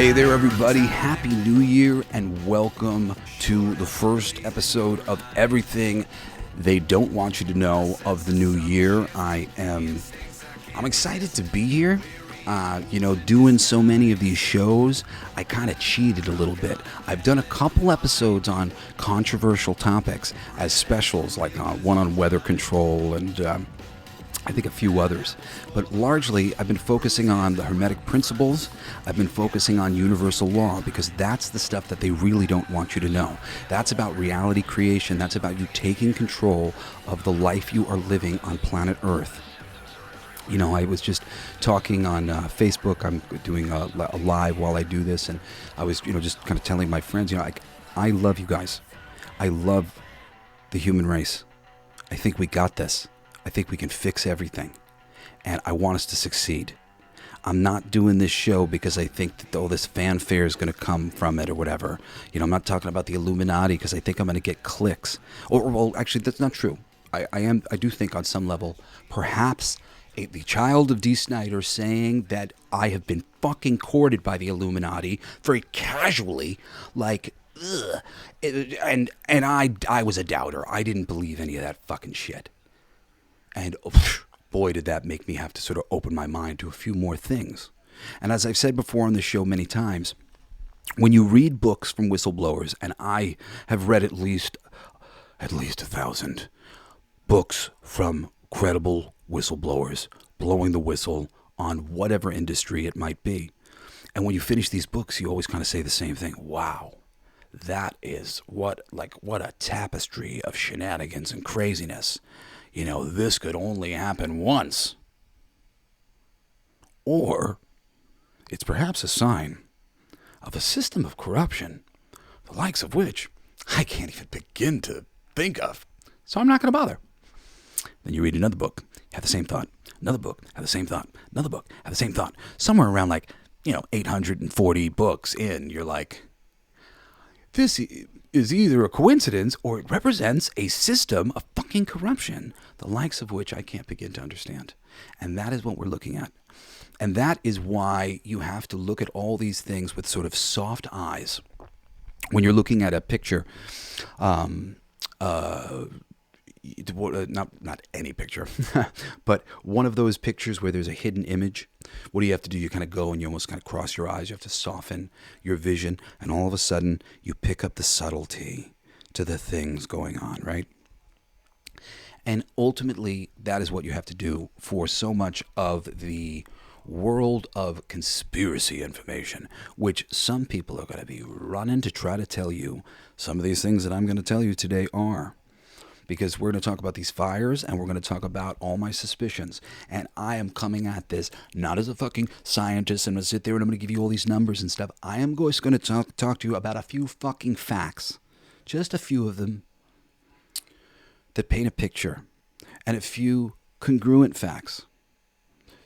Hey there, everybody. Happy New Year and welcome to the first episode of Everything They Don't Want You to Know of the New Year. I'm excited to be here. Doing so many of these shows, I kind of cheated a little bit. I've done a couple episodes on controversial topics as specials, like one on weather control and I think a few others. But largely, I've been focusing on the Hermetic principles. I've been focusing on universal law because that's the stuff that they really don't want you to know. That's about reality creation. That's about you taking control of the life you are living on planet Earth. You know, I was just talking on Facebook. I'm doing a live while I do this, and I was, just kind of telling my friends, I love you guys. I love the human race. I think we got this. I think we can fix everything, and I want us to succeed. I'm not doing this show because I think that all this fanfare is going to come from it or whatever. I'm not talking about the Illuminati because I think I'm going to get clicks. Well, actually, that's not true. I do think on some level, perhaps the child of D. Snider saying that I have been fucking courted by the Illuminati very casually, like, ugh. And I was a doubter. I didn't believe any of that fucking shit. And boy, did that make me have to sort of open my mind to a few more things. And as I've said before on this show many times, when you read books from whistleblowers, and I have read at least 1,000 books from credible whistleblowers blowing the whistle on whatever industry it might be. And when you finish these books, you always kind of say the same thing. Wow, that is what a tapestry of shenanigans and craziness. This could only happen once. Or it's perhaps a sign of a system of corruption, the likes of which I can't even begin to think of. So I'm not going to bother. Then you read another book, have the same thought. Another book, have the same thought. Another book, have the same thought. Somewhere around 840 books in, you're like, this is either a coincidence or it represents a system of fucking corruption, the likes of which I can't begin to understand. And that is what we're looking at. And that is why you have to look at all these things with sort of soft eyes. When you're looking at a picture, not any picture, but one of those pictures where there's a hidden image, what do you have to do? You kind of go and you almost kind of cross your eyes. You have to soften your vision, and all of a sudden you pick up the subtlety to the things going on, right? And ultimately, that is what you have to do for so much of the world of conspiracy information, which some people are going to be running to try to tell you. Some of these things that I'm going to tell you today are, because we're going to talk about these fires and we're going to talk about all my suspicions. And I am coming at this not as a fucking scientist and I'm going to sit there and I'm going to give you all these numbers and stuff. I am just going to talk to you about a few fucking facts, just a few of them, that paint a picture, and a few congruent facts,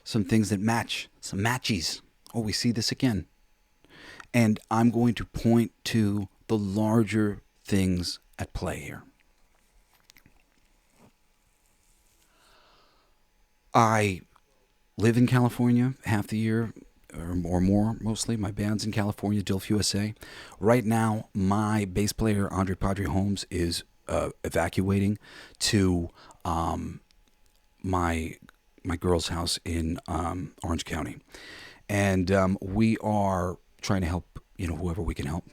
some things that match, some matchies. Oh, we see this again. And I'm going to point to the larger things at play here. I live in California half the year or more, mostly. My band's in California, Dilf, USA. Right now, my bass player, Andre Padre Holmes, is evacuating to my girl's house in Orange County. And we are trying to help, whoever we can help.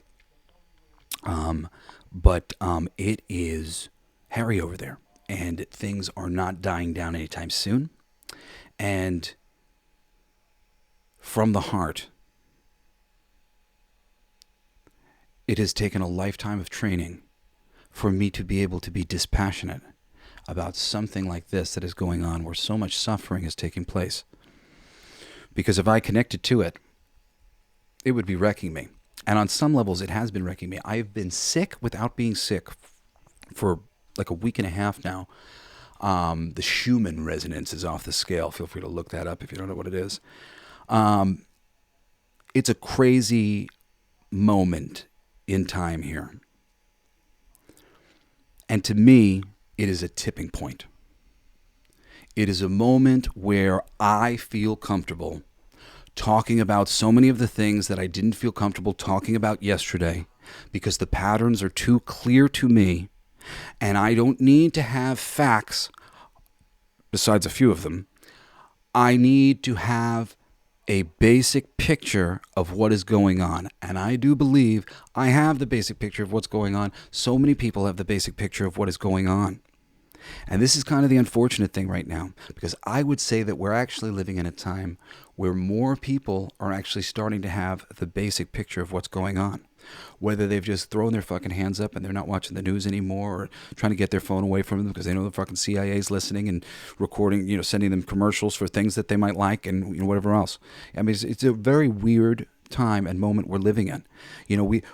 But it is hairy over there, and things are not dying down anytime soon. And from the heart, it has taken a lifetime of training for me to be able to be dispassionate about something like this that is going on, where so much suffering is taking place. Because if I connected to it, it would be wrecking me. And on some levels, it has been wrecking me. I have been sick without being sick for like a week and a half now. The Schumann resonance is off the scale. Feel free to look that up if you don't know what it is. It's a crazy moment in time here. And to me, it is a tipping point. It is a moment where I feel comfortable talking about so many of the things that I didn't feel comfortable talking about yesterday because the patterns are too clear to me, and I don't need to have facts, besides a few of them. I need to have a basic picture of what is going on. And I do believe I have the basic picture of what's going on. So many people have the basic picture of what is going on. And this is kind of the unfortunate thing right now, because I would say that we're actually living in a time where more people are actually starting to have the basic picture of what's going on. Whether they've just thrown their fucking hands up and they're not watching the news anymore, or trying to get their phone away from them because they know the fucking CIA is listening and recording, sending them commercials for things that they might like and whatever else. I mean, it's a very weird time and moment we're living in.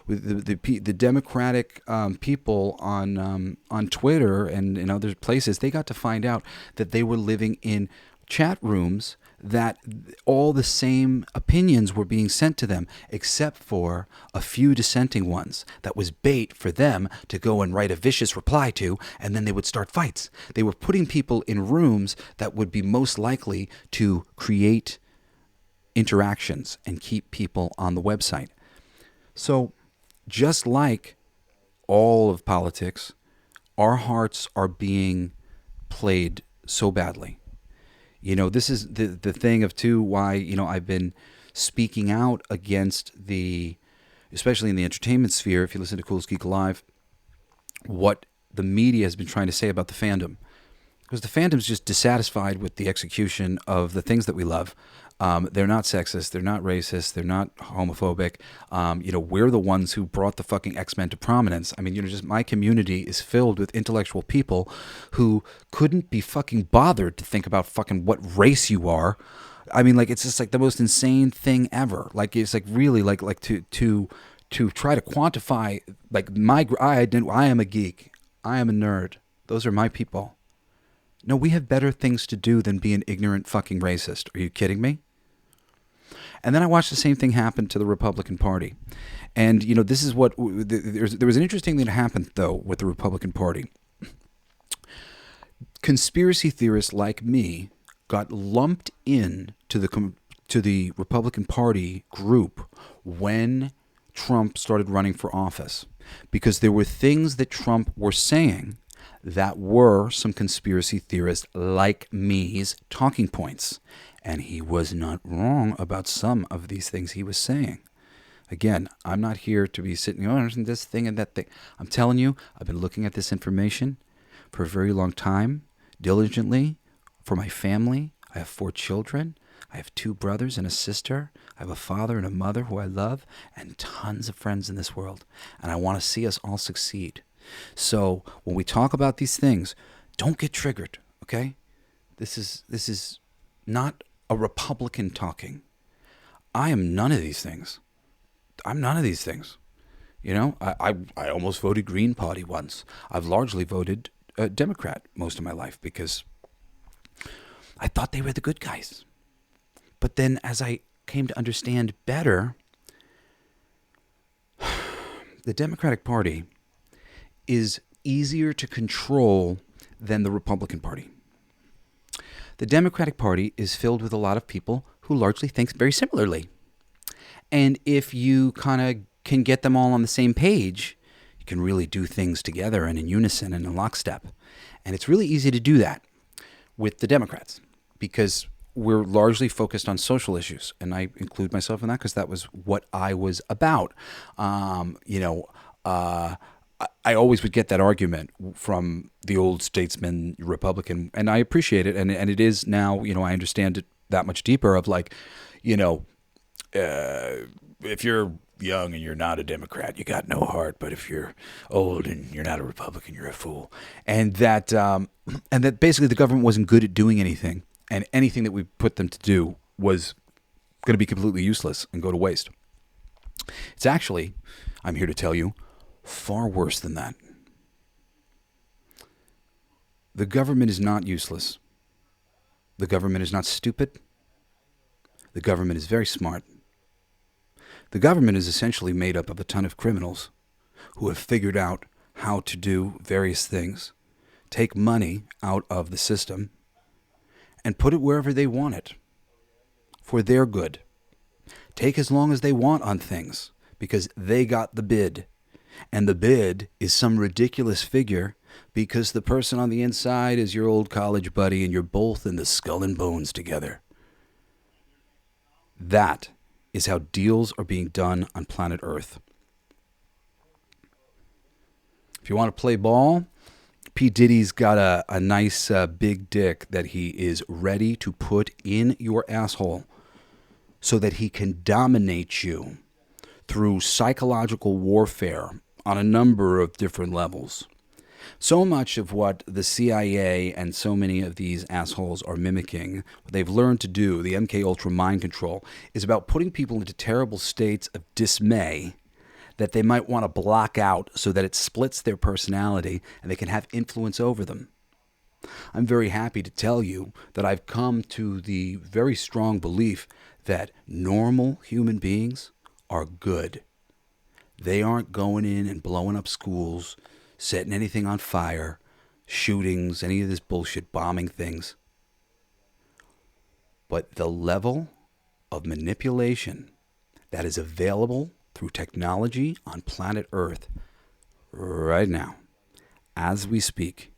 The Democratic people on Twitter and in other places, they got to find out that they were living in chat rooms that all the same opinions were being sent to them, except for a few dissenting ones. That was bait for them to go and write a vicious reply to, and then they would start fights. They were putting people in rooms that would be most likely to create interactions and keep people on the website. So, just like all of politics, our hearts are being played so badly. This is the thing of too why, I've been speaking out against especially in the entertainment sphere, if you listen to Coolest Geek Alive, what the media has been trying to say about the fandom. Because the fandom's just dissatisfied with the execution of the things that we love. They're not sexist. They're not racist. They're not homophobic. We're the ones who brought the fucking X-Men to prominence. I mean, just my community is filled with intellectual people who couldn't be fucking bothered to think about fucking what race you are. I mean, it's just the most insane thing ever. It's really to try to quantify I am a geek. I am a nerd. Those are my people. No, we have better things to do than be an ignorant fucking racist. Are you kidding me? And then I watched the same thing happen to the Republican Party. And, this is what... There was an interesting thing that happened, though, with the Republican Party. Conspiracy theorists like me got lumped in to the Republican Party group when Trump started running for office. Because there were things that Trump were saying that were some conspiracy theorists like me's talking points. And he was not wrong about some of these things he was saying. Again, I'm not here to be sitting, this thing and that thing. I'm telling you, I've been looking at this information for a very long time, diligently, for my family. I have 4 children. I have 2 brothers and a sister. I have a father and a mother who I love, and tons of friends in this world. And I want to see us all succeed. So when we talk about these things, don't get triggered, okay? This is not a Republican talking. I am none of these things. I'm none of these things. I almost voted Green Party once. I've largely voted Democrat most of my life because I thought they were the good guys. But then as I came to understand better, the Democratic Party is easier to control than the Republican Party. The Democratic Party is filled with a lot of people who largely think very similarly. And if you kind of can get them all on the same page, you can really do things together and in unison and in lockstep. And it's really easy to do that with the Democrats because we're largely focused on social issues. And I include myself in that because that was what I was about. I always would get that argument from the old statesman Republican, and I appreciate it. And it is now, I understand it that much deeper of if you're young and you're not a Democrat, you got no heart. But if you're old and you're not a Republican, you're a fool. And that basically the government wasn't good at doing anything, and anything that we put them to do was going to be completely useless and go to waste. It's actually, I'm here to tell you, far worse than that. The government is not useless. The government is not stupid. The government is very smart. The government is essentially made up of a ton of criminals who have figured out how to do various things, take money out of the system, and put it wherever they want it for their good. take as long as they want on things because they got the bid. And the bid is some ridiculous figure because the person on the inside is your old college buddy and you're both in the skull and bones together. That is how deals are being done on planet Earth. If you want to play ball, P. Diddy's got a nice big dick that he is ready to put in your asshole so that he can dominate you through psychological warfare on a number of different levels. So much of what the CIA and so many of these assholes are mimicking, what they've learned to do, the MK Ultra mind control, is about putting people into terrible states of dismay that they might want to block out so that it splits their personality and they can have influence over them. I'm very happy to tell you that I've come to the very strong belief that normal human beings are good. They aren't going in and blowing up schools, setting anything on fire, shootings, any of this bullshit, bombing things. But the level of manipulation that is available through technology on planet Earth right now, as we speak,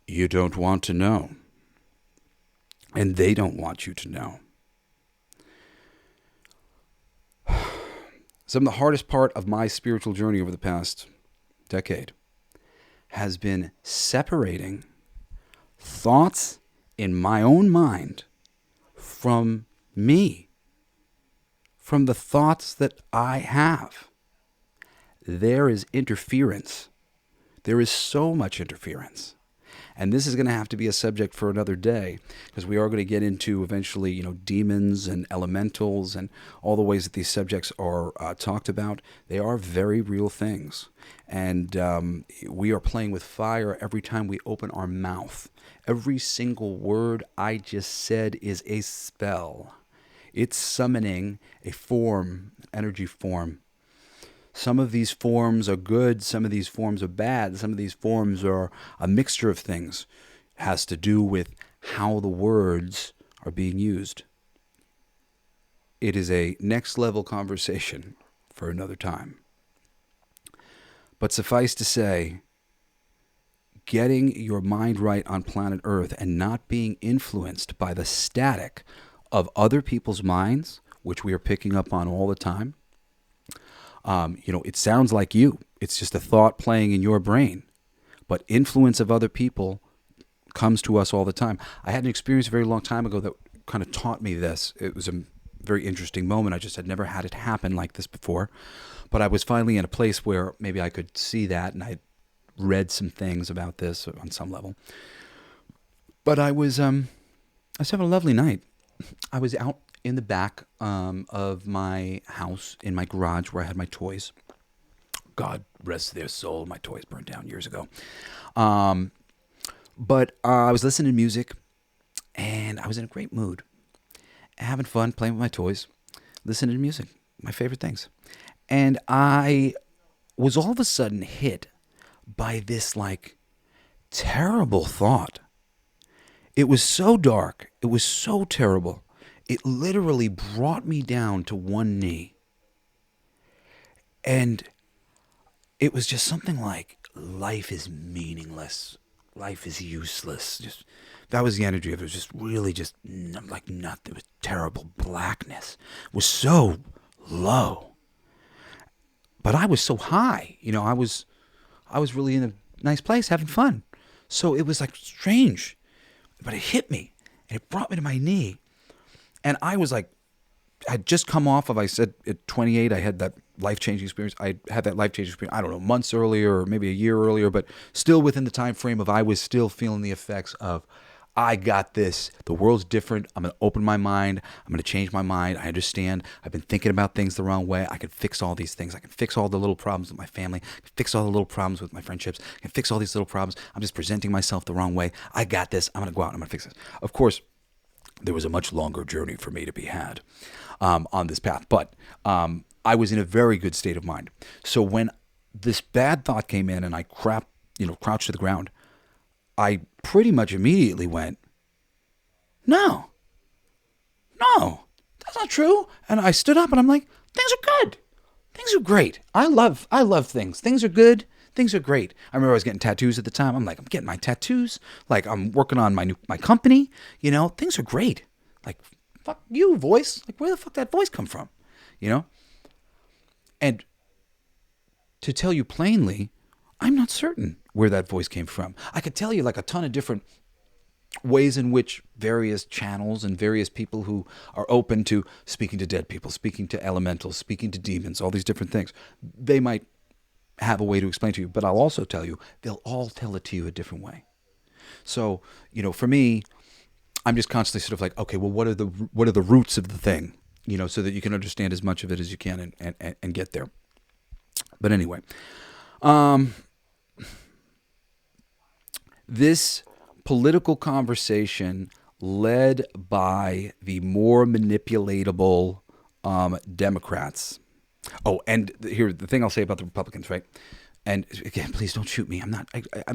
you don't want to know. And they don't want you to know. Some of the hardest part of my spiritual journey over the past decade has been separating thoughts in my own mind from me, from the thoughts that I have. There is interference. There is so much interference. And this is going to have to be a subject for another day because we are going to get into eventually, demons and elementals and all the ways that these subjects are talked about. They are very real things. And we are playing with fire every time we open our mouth. Every single word I just said is a spell. It's summoning a form, energy form. Some of these forms are good, some of these forms are bad, some of these forms are a mixture of things. It has to do with how the words are being used. It is a next level conversation for another time. But suffice to say, getting your mind right on planet Earth and not being influenced by the static of other people's minds, which we are picking up on all the time. It sounds like you. It's just a thought playing in your brain. But influence of other people comes to us all the time. I had an experience a very long time ago that kind of taught me this. It was a very interesting moment. I just had never had it happen like this before. But I was finally in a place where maybe I could see that, and I read some things about this on some level. But I was having a lovely night. I was out in the back of my house, in my garage where I had my toys. God rest their soul, my toys burned down years ago. But I was listening to music, and I was in a great mood. Having fun, playing with my toys, listening to music, my favorite things. And I was all of a sudden hit by this, terrible thought. It was so dark. It was so terrible. It literally brought me down to one knee. And it was just something like, life is meaningless. Life is useless. That was the energy of it. It was just really just like nothing. It was terrible. Blackness. It was so low. But I was so high. I was really in a nice place having fun. So it was strange. But it hit me. And it brought me to my knee. And I was I'd just come off of, I said at 28, I had that life-changing experience. I had that life-changing experience, I don't know, months earlier or maybe a year earlier, but still within the time frame of I was still feeling the effects of, I got this. The world's different. I'm going to open my mind. I'm going to change my mind. I understand. I've been thinking about things the wrong way. I can fix all these things. I can fix all the little problems with my family. I can fix all the little problems with my friendships. I can fix all these little problems. I'm just presenting myself the wrong way. I got this. I'm going to go out and I'm going to fix this. Of course, there was a much longer journey for me to be had on this path. But I was in a very good state of mind. So when this bad thought came in and I crouched to the ground, I pretty much immediately went, no, No, that's not true. And I stood up and I'm like, things are good. Things are great. I love things. Things are good. Things are great. I remember I was getting tattoos at the time. I'm like, I'm getting my tattoos. Like, I'm working on my company. Things are great. Like, fuck you, voice. Like, where the fuck that voice come from? And to tell you plainly, I'm not certain where that voice came from. I could tell you like a ton of different ways in which various channels and various people who are open to speaking to dead people, speaking to elementals, speaking to demons, all these different things, they might have a way to explain to you. But I'll also tell you, they'll all tell it to you a different way. So, for me, I'm just constantly sort of like, okay, well, what are the roots of the thing, so that you can understand as much of it as you can and get there. But anyway, this political conversation led by the more manipulatable Democrats. Oh, and here, the thing I'll say about the Republicans, right? And again, please don't shoot me.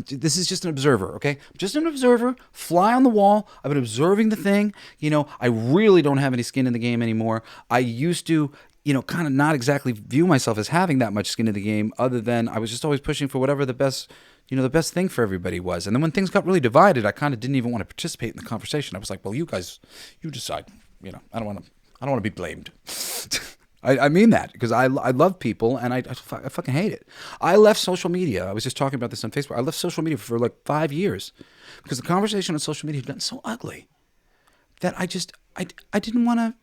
This is just an observer, okay? I'm just an observer, fly on the wall. I've been observing the thing. I really don't have any skin in the game anymore. I used to, kind of not exactly view myself as having that much skin in the game, other than I was just always pushing for whatever the best thing for everybody was. And then when things got really divided, I kind of didn't even want to participate in the conversation. I was like, well, you guys, you decide. I don't want to be blamed. I mean that, because I love people, and I fucking hate it. I left social media. I was just talking about this on Facebook. I left social media for like 5 years because the conversation on social media had gotten so ugly that I didn't want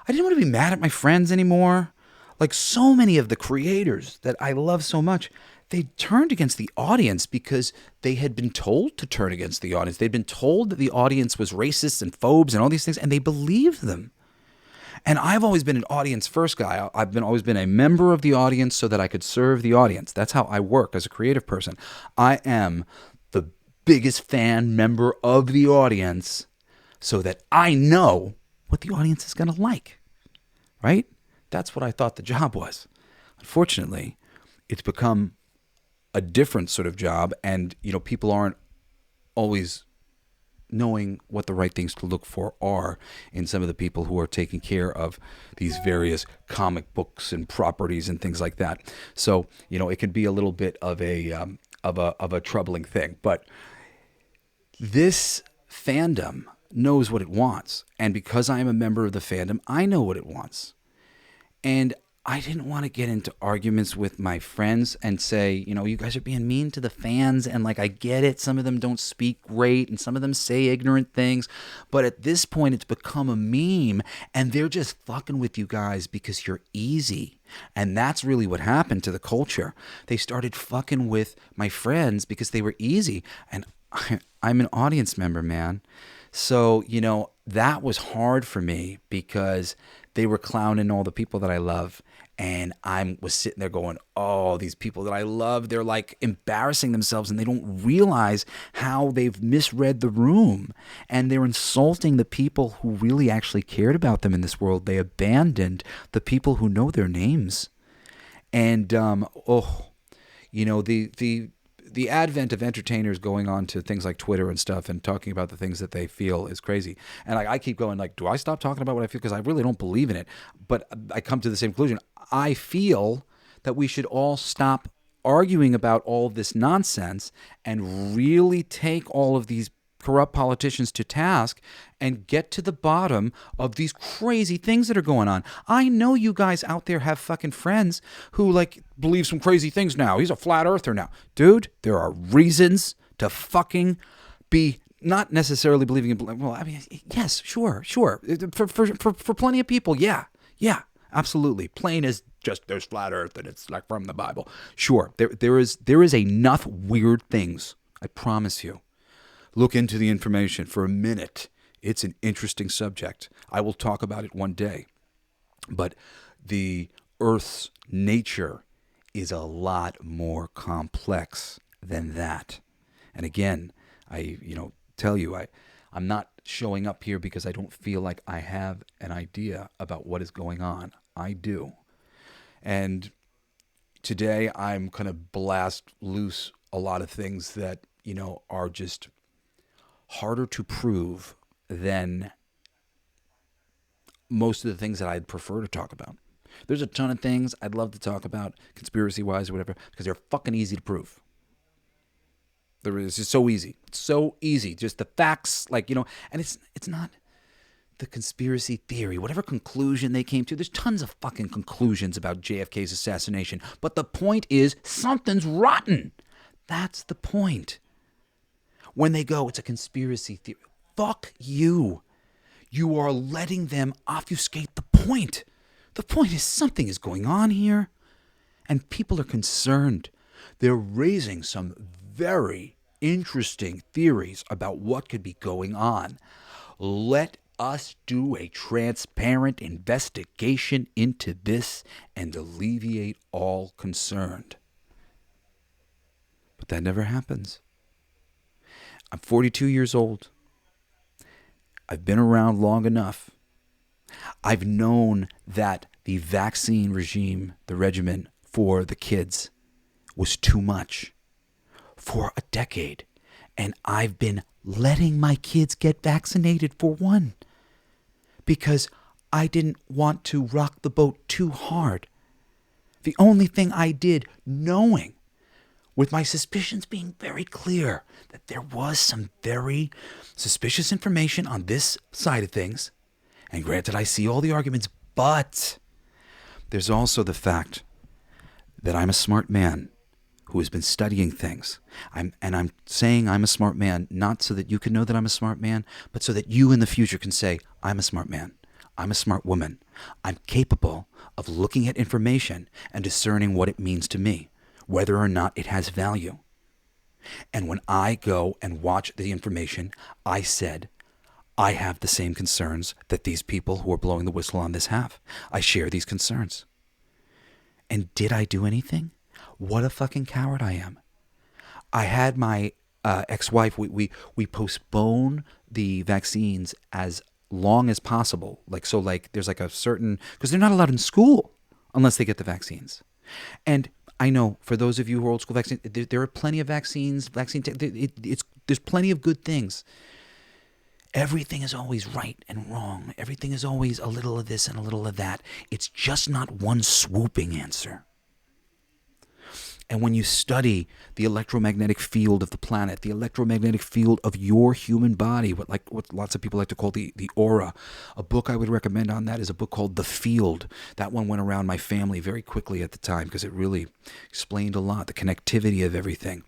to be mad at my friends anymore. Like, so many of the creators that I love so much, they turned against the audience because they had been told to turn against the audience. They'd been told that the audience was racist and phobes and all these things, and they believed them. And I've always been an audience first guy. I've always been a member of the audience so that I could serve the audience. That's how I work as a creative person. I am the biggest fan member of the audience so that I know what the audience is going to like, right? That's what I thought the job was. Unfortunately, it's become a different sort of job, and people aren't always knowing what the right things to look for are in some of the people who are taking care of these various comic books and properties and things like that. So, it can be a little bit of a troubling thing. But this fandom knows what it wants. And because I am a member of the fandom, I know what it wants. And I didn't want to get into arguments with my friends and say, you guys are being mean to the fans, and like, I get it. Some of them don't speak great and some of them say ignorant things. But at this point, it's become a meme, and they're just fucking with you guys because you're easy. And that's really what happened to the culture. They started fucking with my friends because they were easy. And I'm an audience member, man. So, that was hard for me because they were clowning all the people that I love. And I was sitting there going, oh, these people that I love, they're like embarrassing themselves, and they don't realize how they've misread the room. And they're insulting the people who really actually cared about them in this world. They abandoned the people who know their names. And, the advent of entertainers going on to things like Twitter and stuff and talking about the things that they feel is crazy. And I keep going like, do I stop talking about what I feel? Because I really don't believe in it. But I come to the same conclusion. I feel that we should all stop arguing about all this nonsense and really take all of these corrupt politicians to task and get to the bottom of these crazy things that are going on. I know you guys out there have fucking friends who like believe some crazy things now. He's a flat earther now. Dude, there are reasons to fucking be not necessarily believing in, well, I mean, yes, sure. For plenty of people, yeah, absolutely. Plain as just there's flat earth and it's like from the Bible. Sure, there is enough weird things, I promise you. Look into the information for a minute. It's an interesting subject. I will talk about it one day. But the Earth's nature is a lot more complex than that. And again, I tell you, I'm not showing up here because I don't feel like I have an idea about what is going on. I do. And today I'm going to blast loose a lot of things that, are just harder to prove than most of the things that I'd prefer to talk about. There's a ton of things I'd love to talk about, conspiracy-wise or whatever, because they're fucking easy to prove. It's just so easy. It's so easy. Just the facts, and it's not the conspiracy theory, whatever conclusion they came to. There's tons of fucking conclusions about JFK's assassination. But the point is, something's rotten. That's the point. When they go, it's a conspiracy theory. Fuck you. You are letting them obfuscate the point. The point is something is going on here. And people are concerned. They're raising some very interesting theories about what could be going on. Let us do a transparent investigation into this and alleviate all concerned. But that never happens. I'm 42 years old. I've been around long enough. I've known that the vaccine regime, the regimen for the kids, was too much for a decade. And I've been letting my kids get vaccinated for one, because I didn't want to rock the boat too hard. The only thing I did, knowing, with my suspicions being very clear, that there was some very suspicious information on this side of things, and granted I see all the arguments, but there's also the fact that I'm a smart man who has been studying things. I'm saying I'm a smart man, not so that you can know that I'm a smart man, but so that you in the future can say, I'm a smart man. I'm a smart woman. I'm capable of looking at information and discerning what it means to me, whether or not it has value. And when I go and watch the information, I said, I have the same concerns that these people who are blowing the whistle on this have. I share these concerns. And did I do anything? What a fucking coward I am. I had my ex-wife, we postpone the vaccines as long as possible. There's a certain, because they're not allowed in school unless they get the vaccines. And I know for those of you who are old school vaccines, there are plenty of vaccines, there's plenty of good things. Everything is always right and wrong. Everything is always a little of this and a little of that. It's just not one swooping answer. And when you study the electromagnetic field of the planet, the electromagnetic field of your human body, what lots of people like to call the aura, a book I would recommend on that is a book called The Field. That one went around my family very quickly at the time because it really explained a lot, the connectivity of everything.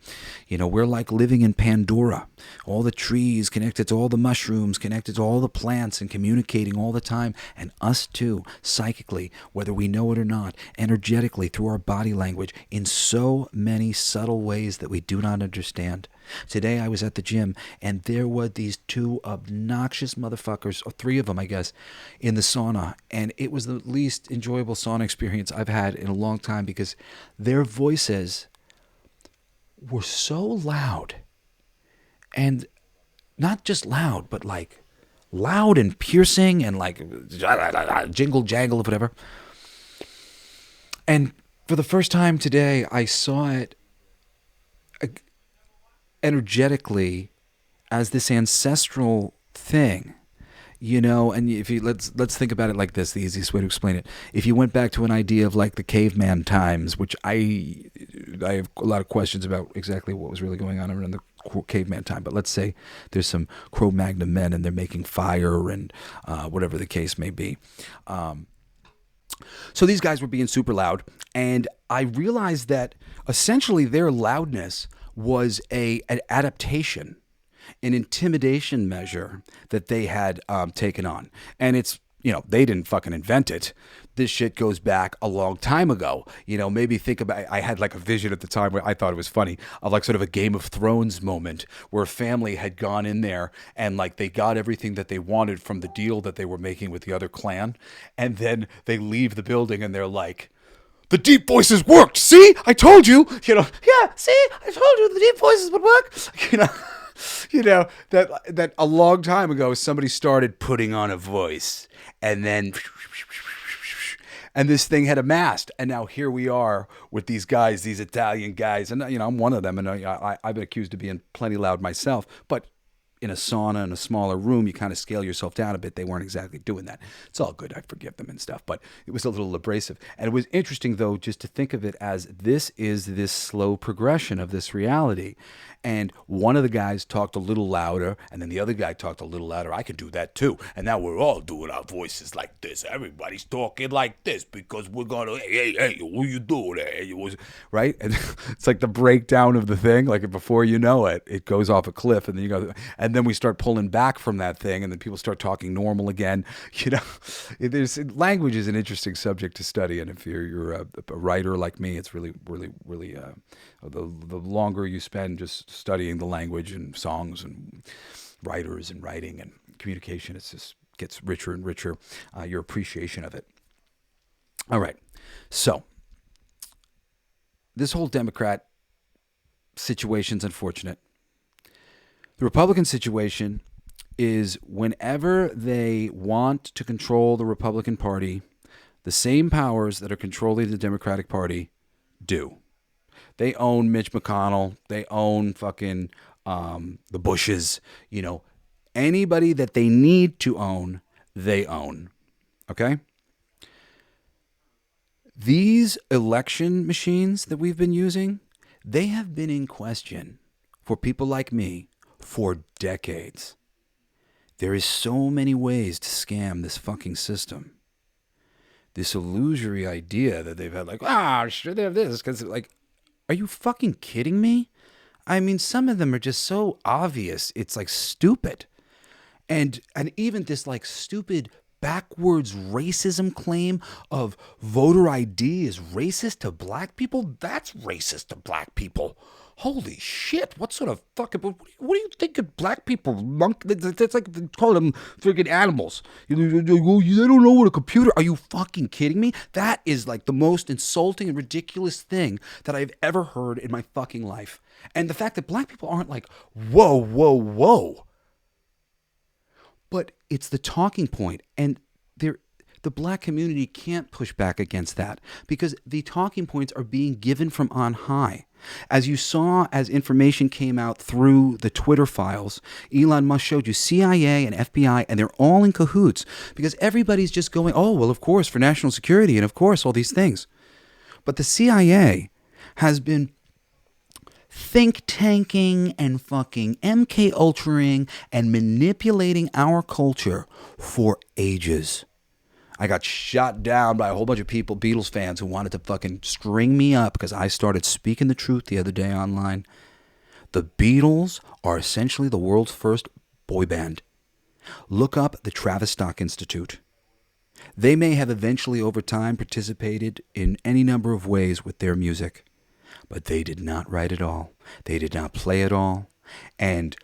We're like living in Pandora. All the trees connected to all the mushrooms, connected to all the plants and communicating all the time. And us too, psychically, whether we know it or not, energetically through our body language, in so many subtle ways that we do not understand. Today I was at the gym and there were these two obnoxious motherfuckers, or three of them I guess, in the sauna, and it was the least enjoyable sauna experience I've had in a long time because their voices were so loud, and not just loud, but loud and piercing and jingle jangle or whatever. And for the first time today, I saw it energetically as this ancestral thing, and if you let's think about it like this, the easiest way to explain it. If you went back to an idea of the caveman times, which I have a lot of questions about exactly what was really going on around the caveman time, but let's say there's some Cro-Magnon men and they're making fire and whatever the case may be. So these guys were being super loud, and I realized that essentially their loudness was an adaptation, an intimidation measure that they had taken on. And it's, they didn't fucking invent it. This shit goes back a long time ago. Maybe think about, I had a vision at the time where I thought it was funny of sort of a Game of Thrones moment where a family had gone in there and they got everything that they wanted from the deal that they were making with the other clan. And then they leave the building and they're like, the deep voices worked. See, I told you, yeah, see, I told you the deep voices would work. That a long time ago, somebody started putting on a voice and then, and this thing had amassed. And now here we are with these guys, these Italian guys. And, I'm one of them. And I've been accused of being plenty loud myself. But in a sauna in a smaller room, you kind of scale yourself down a bit. They weren't exactly doing that. It's all good. I forgive them and stuff, but it was a little abrasive. And it was interesting, though, just to think of it as this is this slow progression of this reality. And one of the guys talked a little louder, and then the other guy talked a little louder. I could do that too. And now we're all doing our voices like this. Everybody's talking like this because we're going to, hey, what you doing? Hey, right? And it's like the breakdown of the thing. Like before you know it, it goes off a cliff, and then you go, and then we start pulling back from that thing, and then people start talking normal again. You know, language is an interesting subject to study, and if you're a writer like me, it's really the longer you spend just studying the language and songs and writers and writing and communication, it just gets richer and richer, your appreciation of it. All right, so this whole Democrat situation's unfortunate. The Republican situation is whenever they want to control the Republican Party, the same powers that are controlling the Democratic Party do. They own Mitch McConnell. They own fucking the Bushes. You know, anybody that they need to own, they own. Okay? These election machines that we've been using, they have been in question for people like me for decades. There is so many ways to scam this fucking system. This illusory idea that they've had, like, sure they have this, because like, are you fucking kidding me? I mean, some of them are just so obvious. It's like stupid. And even this like stupid backwards racism claim of voter ID is racist to black people. That's racist to black people. Holy shit. What sort of fucking, what do you think of black people? That's like they call them freaking animals. They don't know what a computer. Are you fucking kidding me? That is like the most insulting and ridiculous thing that I've ever heard in my fucking life. And the fact that black people aren't like, whoa. But it's the talking point, and the black community can't push back against that because the talking points are being given from on high. As you saw, as information came out through the Twitter files, Elon Musk showed you CIA and FBI, and they're all in cahoots because everybody's just going, oh, well, of course, for national security, and of course, all these things. But the CIA has been think tanking and fucking MK Ultraing and manipulating our culture for ages. I got shot down by a whole bunch of people, Beatles fans, who wanted to fucking string me up because I started speaking the truth the other day online. The Beatles are essentially the world's first boy band. Look up the Tavistock Institute. They may have eventually over time participated in any number of ways with their music, but they did not write it all. They did not play it all. And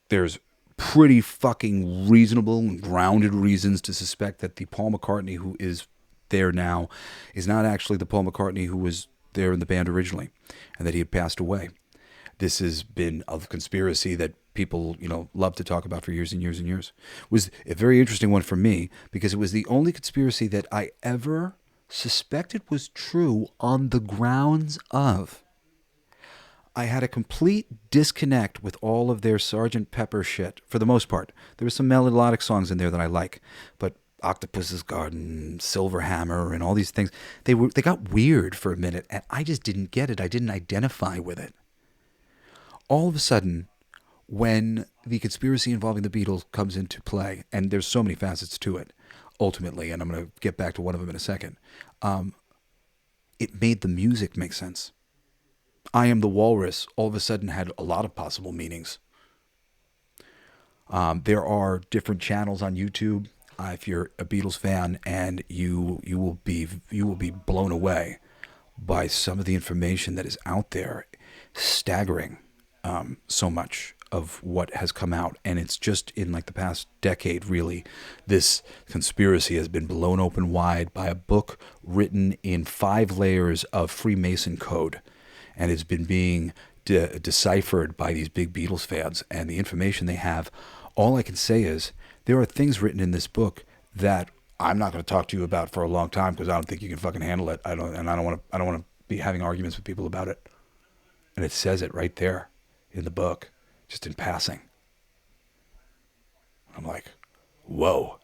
there's pretty fucking reasonable and grounded reasons to suspect that the Paul McCartney who is there now is not actually the Paul McCartney who was there in the band originally, and that he had passed away. This has been a conspiracy that people, love to talk about for years and years and years. It was a very interesting one for me because it was the only conspiracy that I ever suspected was true on the grounds of I had a complete disconnect with all of their Sgt. Pepper shit, for the most part. There were some melodic songs in there that I like, but Octopus's Garden, Silver Hammer, and all these things, they got weird for a minute, and I just didn't get it. I didn't identify with it. All of a sudden, when the conspiracy involving the Beatles comes into play, and there's so many facets to it, ultimately, and I'm going to get back to one of them in a second, it made the music make sense. I Am the Walrus all of a sudden had a lot of possible meanings. There are different channels on YouTube. If you're a Beatles fan, and you will be blown away by some of the information that is out there. Staggering, so much of what has come out, and it's just in like the past decade, really, this conspiracy has been blown open wide by a book written in 5 layers of Freemason code. And it's been being deciphered by these big Beatles fans, and the information they have. All I can say is there are things written in this book that I'm not going to talk to you about for a long time because I don't think you can fucking handle it. I don't want to be having arguments with people about it. And it says it right there in the book, just in passing. I'm like, whoa.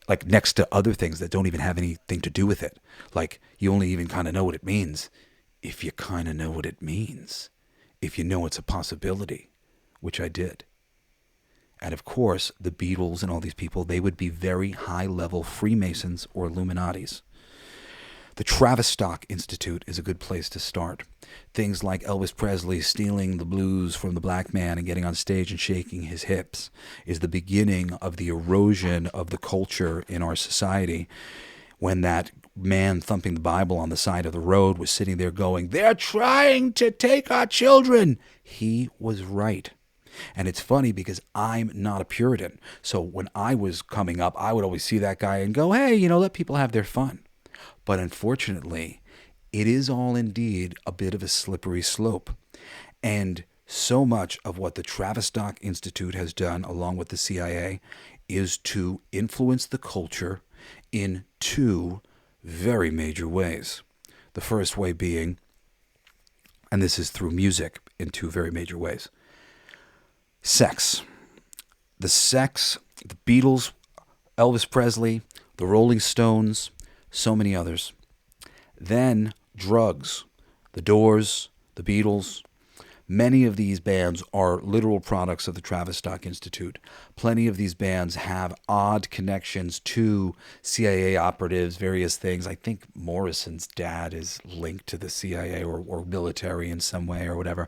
Like next to other things that don't even have anything to do with it. Like you only even kind of know what it means if you kind of know what it means. If you know it's a possibility, which I did. And of course, the Beatles and all these people, they would be very high-level Freemasons or Illuminatis. The Tavistock Institute is a good place to start. Things like Elvis Presley stealing the blues from the black man and getting on stage and shaking his hips is the beginning of the erosion of the culture in our society, when that man thumping the Bible on the side of the road was sitting there going, "They're trying to take our children." He was right. And it's funny because I'm not a Puritan. So when I was coming up, I would always see that guy and go, hey, let people have their fun. But unfortunately, it is all indeed a bit of a slippery slope. And so much of what the Tavistock Institute has done, along with the CIA, is to influence the culture in two very major ways. The first way being, and this is through music in two very major ways, sex. The Beatles, Elvis Presley, the Rolling Stones, so many others. Then drugs, the Doors, the Beatles. Many of these bands are literal products of the Tavistock Institute. Plenty of these bands have odd connections to CIA operatives, various things. I think Morrison's dad is linked to the CIA or military in some way or whatever.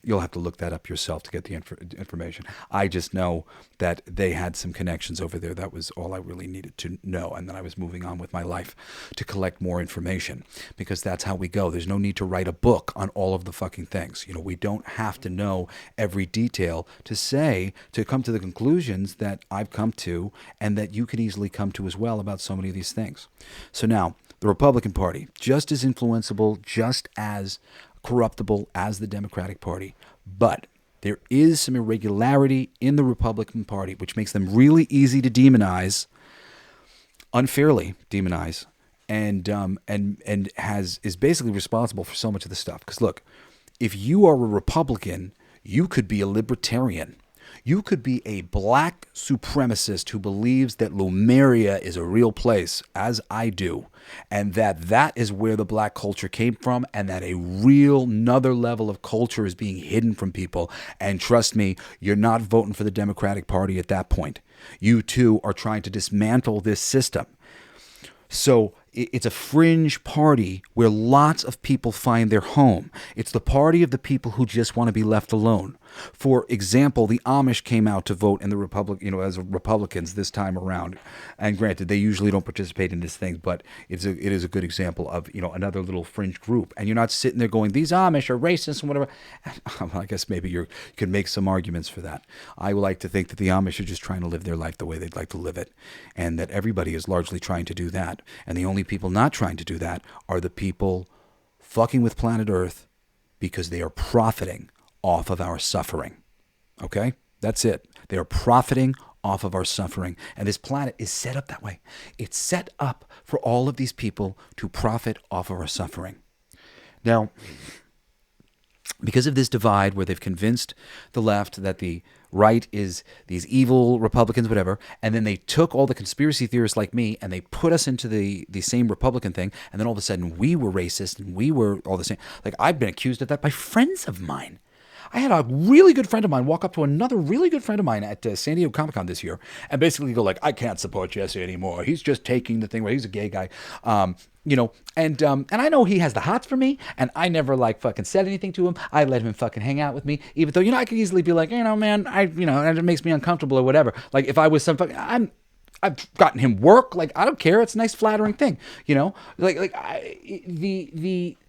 You'll have to look that up yourself to get the information. I just know that they had some connections over there. That was all I really needed to know. And then I was moving on with my life to collect more information, because that's how we go. There's no need to write a book on all of the fucking things. We don't have to know every detail to come to the conclusions that I've come to and that you can easily come to as well about so many of these things. So now, the Republican Party, just as influenceable, just as corruptible as the Democratic Party, but there is some irregularity in the Republican Party, which makes them really easy to demonize, unfairly demonize, and is basically responsible for so much of the stuff. Because look, if you are a Republican, you could be a libertarian. You could be a black supremacist who believes that Lemuria is a real place, as I do, and that is where the black culture came from, and that a real another level of culture is being hidden from people. And trust me, you're not voting for the Democratic Party at that point. You too are trying to dismantle this system. So it's a fringe party where lots of people find their home. It's the party of the people who just want to be left alone. For example, the Amish came out to vote in the as Republicans this time around. And granted, they usually don't participate in this thing, but it is a good example of, another little fringe group. And you're not sitting there going, these Amish are racist and whatever. I guess maybe you could make some arguments for that. I would like to think that the Amish are just trying to live their life the way they'd like to live it, and that everybody is largely trying to do that. And the only people not trying to do that are the people fucking with planet Earth because they are profiting off of our suffering. Okay? That's it. They are profiting off of our suffering. And this planet is set up that way. It's set up for all of these people to profit off of our suffering. Now, because of this divide where they've convinced the left that the right is these evil Republicans, whatever, and then they took all the conspiracy theorists like me and they put us into the same Republican thing, and then all of a sudden we were racist and we were all the same. Like, I've been accused of that by friends of mine. I had a really good friend of mine walk up to another really good friend of mine at San Diego Comic-Con this year and basically go like, I can't support Jesse anymore. He's just taking the thing where he's a gay guy. And I know he has the hots for me, and I never fucking said anything to him. I let him fucking hang out with me, even though, I could easily be like, man, it makes me uncomfortable or whatever. Like, if I was some fucking, I've gotten him work. Like, I don't care. It's a nice, flattering thing,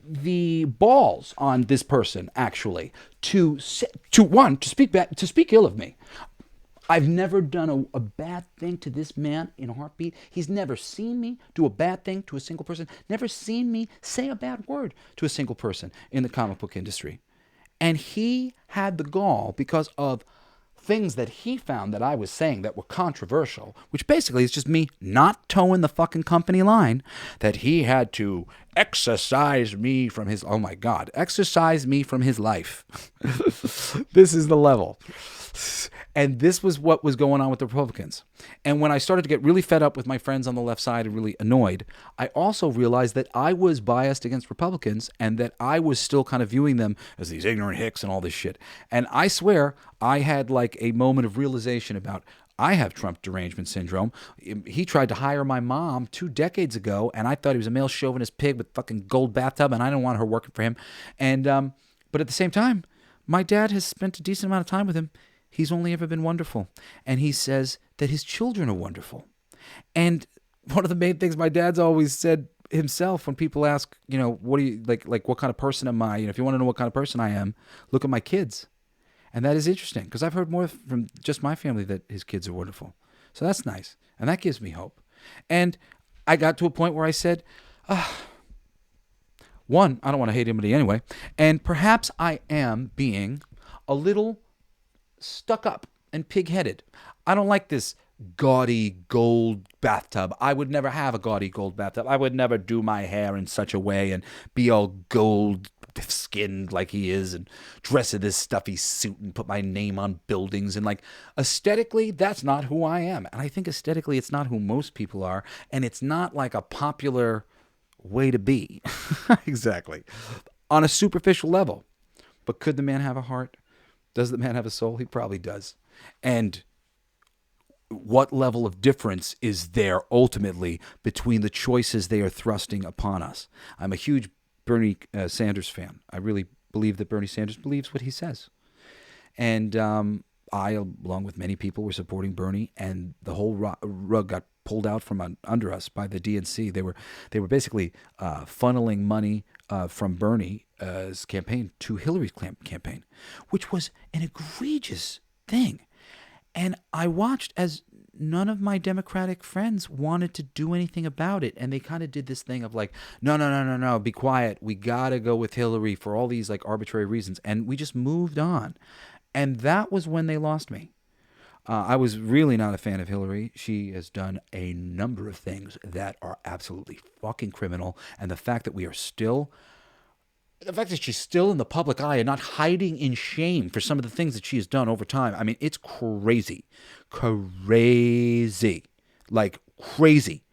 the balls on this person actually to speak ill of me. I've never done a bad thing to this man in a heartbeat. He's never seen me do a bad thing to a single person, never seen me say a bad word to a single person in the comic book industry. And he had the gall, because of things that he found that I was saying that were controversial, which basically is just me not towing the fucking company line, that he had to exercise me from his life. This is the level. And this was what was going on with the Republicans. And when I started to get really fed up with my friends on the left side and really annoyed, I also realized that I was biased against Republicans and that I was still kind of viewing them as these ignorant hicks and all this shit. And I swear I had like a moment of realization about I have Trump derangement syndrome. He tried to hire my mom 2 decades ago, and I thought he was a male chauvinist pig with fucking gold bathtub, and I didn't want her working for him. And but at the same time, my dad has spent a decent amount of time with him. He's only ever been wonderful. And he says that his children are wonderful. And one of the main things my dad's always said himself when people ask, what do you like what kind of person am I? If you want to know what kind of person I am, look at my kids. And that is interesting because I've heard more from just my family that his kids are wonderful. So that's nice. And that gives me hope. And I got to a point where I said, one, I don't want to hate anybody anyway. And perhaps I am being a little stuck up and pig-headed. I don't like this gaudy gold bathtub. I would never have a gaudy gold bathtub. I would never do my hair in such a way and be all gold skinned like he is and dress in this stuffy suit and put my name on buildings. And like aesthetically, that's not who I am. And I think aesthetically, it's not who most people are. And it's not like a popular way to be. Exactly. On a superficial level. But could the man have a heart? Does the man have a soul? He probably does. And what level of difference is there ultimately between the choices they are thrusting upon us? I'm a huge Bernie Sanders fan. I really believe that Bernie Sanders believes what he says. And I, along with many people, were supporting Bernie, and the whole rug got pulled out from under us by the DNC. They were basically funneling money from Bernie's campaign to Hillary's campaign, which was an egregious thing. And I watched as none of my Democratic friends wanted to do anything about it. And they kind of did this thing of like, no, be quiet. We got to go with Hillary for all these like arbitrary reasons. And we just moved on. And that was when they lost me. I was really not a fan of Hillary. She has done a number of things that are absolutely fucking criminal. And the fact that she's still in the public eye and not hiding in shame for some of the things that she has done over time. I mean, it's crazy. Like crazy.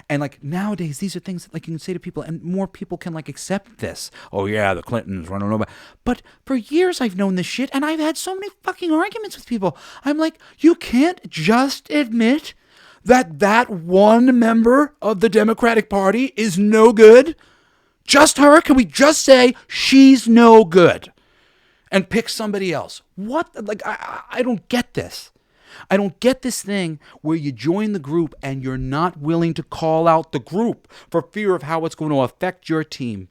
And like nowadays, these are things that like you can say to people and more people can like accept this. Oh yeah, the Clintons running over. But for years I've known this shit and I've had so many fucking arguments with people. I'm like, you can't just admit that one member of the Democratic Party is no good. Just her? Can we just say she's no good and pick somebody else? What? Like, I don't get this. I don't get this thing where you join the group and you're not willing to call out the group for fear of how it's going to affect your team.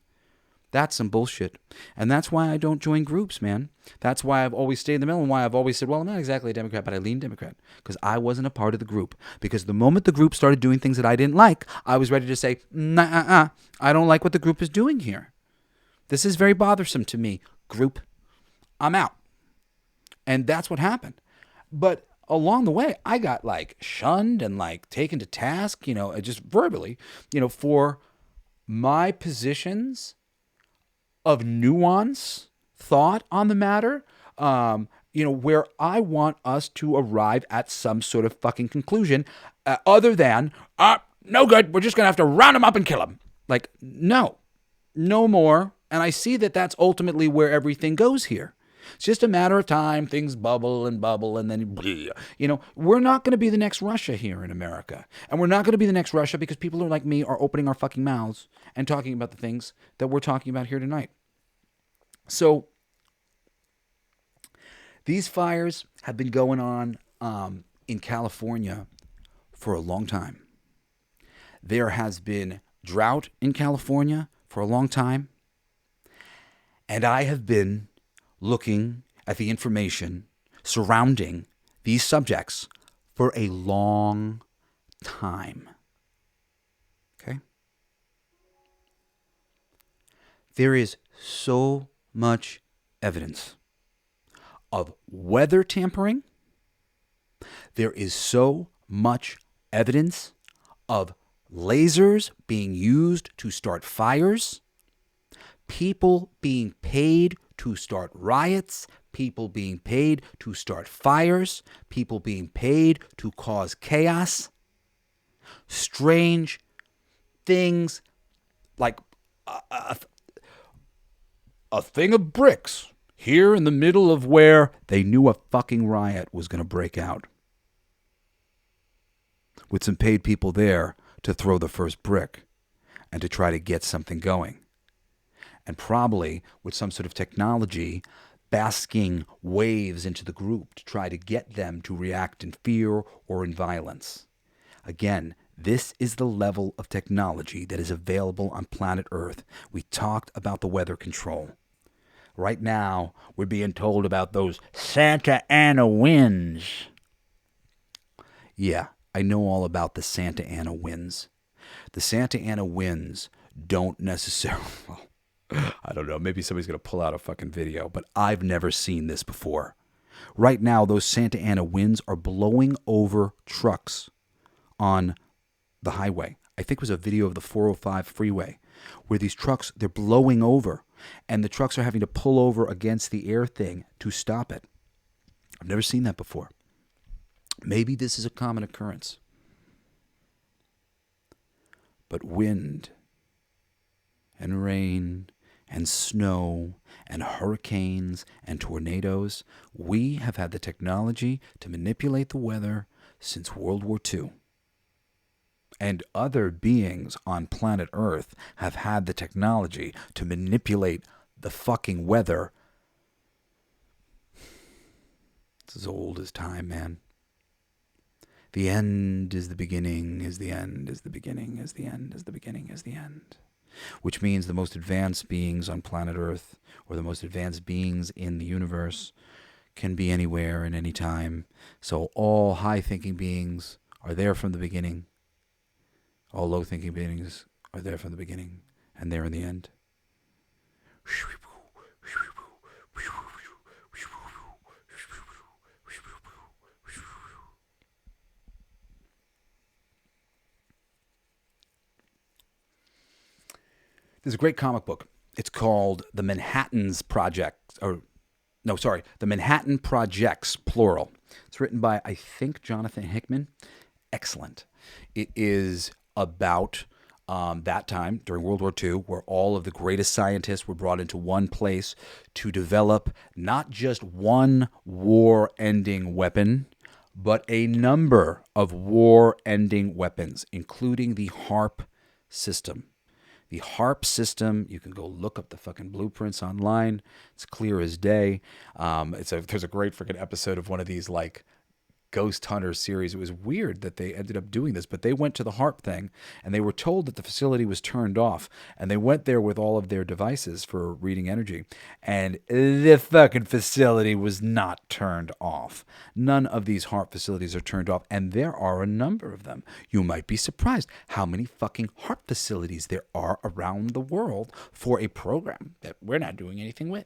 That's some bullshit. And that's why I don't join groups, man. That's why I've always stayed in the middle and why I've always said, well, I'm not exactly a Democrat, but I lean Democrat. Because I wasn't a part of the group. Because the moment the group started doing things that I didn't like, I was ready to say, I don't like what the group is doing here. This is very bothersome to me. Group, I'm out. And that's what happened. But along the way, I got like shunned and like taken to task, just verbally, for my positions of nuance, thought on the matter, where I want us to arrive at some sort of fucking conclusion other than, no good, we're just going to have to round him up and kill him. Like, no more. And I see that that's ultimately where everything goes here. It's just a matter of time. Things bubble, and then, we're not going to be the next Russia here in America. And we're not going to be the next Russia because people who are like me are opening our fucking mouths and talking about the things that we're talking about here tonight. So these fires have been going on in California for a long time. There has been drought in California for a long time. And I have been looking at the information surrounding these subjects for a long time. Okay? There is so much evidence of weather tampering. There is so much evidence of lasers being used to start fires. People being paid to start riots, people being paid to start fires, people being paid to cause chaos. Strange things like a thing of bricks here in the middle of where they knew a fucking riot was going to break out, with some paid people there to throw the first brick and to try to get something going. And probably with some sort of technology basking waves into the group to try to get them to react in fear or in violence. Again, this is the level of technology that is available on planet Earth. We talked about the weather control. Right now, we're being told about those Santa Ana winds. Yeah, I know all about the Santa Ana winds. The Santa Ana winds don't necessarily... I don't know, maybe somebody's going to pull out a fucking video, but I've never seen this before. Right now, those Santa Ana winds are blowing over trucks on the highway. I think it was a video of the 405 freeway where these trucks, they're blowing over, and the trucks are having to pull over against the air thing to stop it. I've never seen that before. Maybe this is a common occurrence. But wind and rain and snow and hurricanes and tornadoes, we have had the technology to manipulate the weather since World War II. And other beings on planet Earth have had the technology to manipulate the fucking weather. It's as old as time, man. The end is the beginning, is the end, is the beginning, is the end, is the beginning, is the end. Which means the most advanced beings on planet Earth, or the most advanced beings in the universe, can be anywhere and any time. So all high-thinking beings are there from the beginning. All low-thinking beings are there from the beginning, and there in the end. There's a great comic book. It's called The Manhattan's Project, The Manhattan Projects, plural. It's written by, I think, Jonathan Hickman. Excellent. It is about that time during World War II, where all of the greatest scientists were brought into one place to develop not just one war-ending weapon, but a number of war-ending weapons, including the HARP system. The HARP system, you can go look up the fucking blueprints online. It's clear as day. There's a great freaking episode of one of these like Ghost Hunter series. It was weird that they ended up doing this, but they went to the HARP thing and they were told that the facility was turned off, and they went there with all of their devices for reading energy, and the fucking facility was not turned off. None of these HARP facilities are turned off, and there are a number of them. You might be surprised how many fucking HARP facilities there are around the world for a program that we're not doing anything with.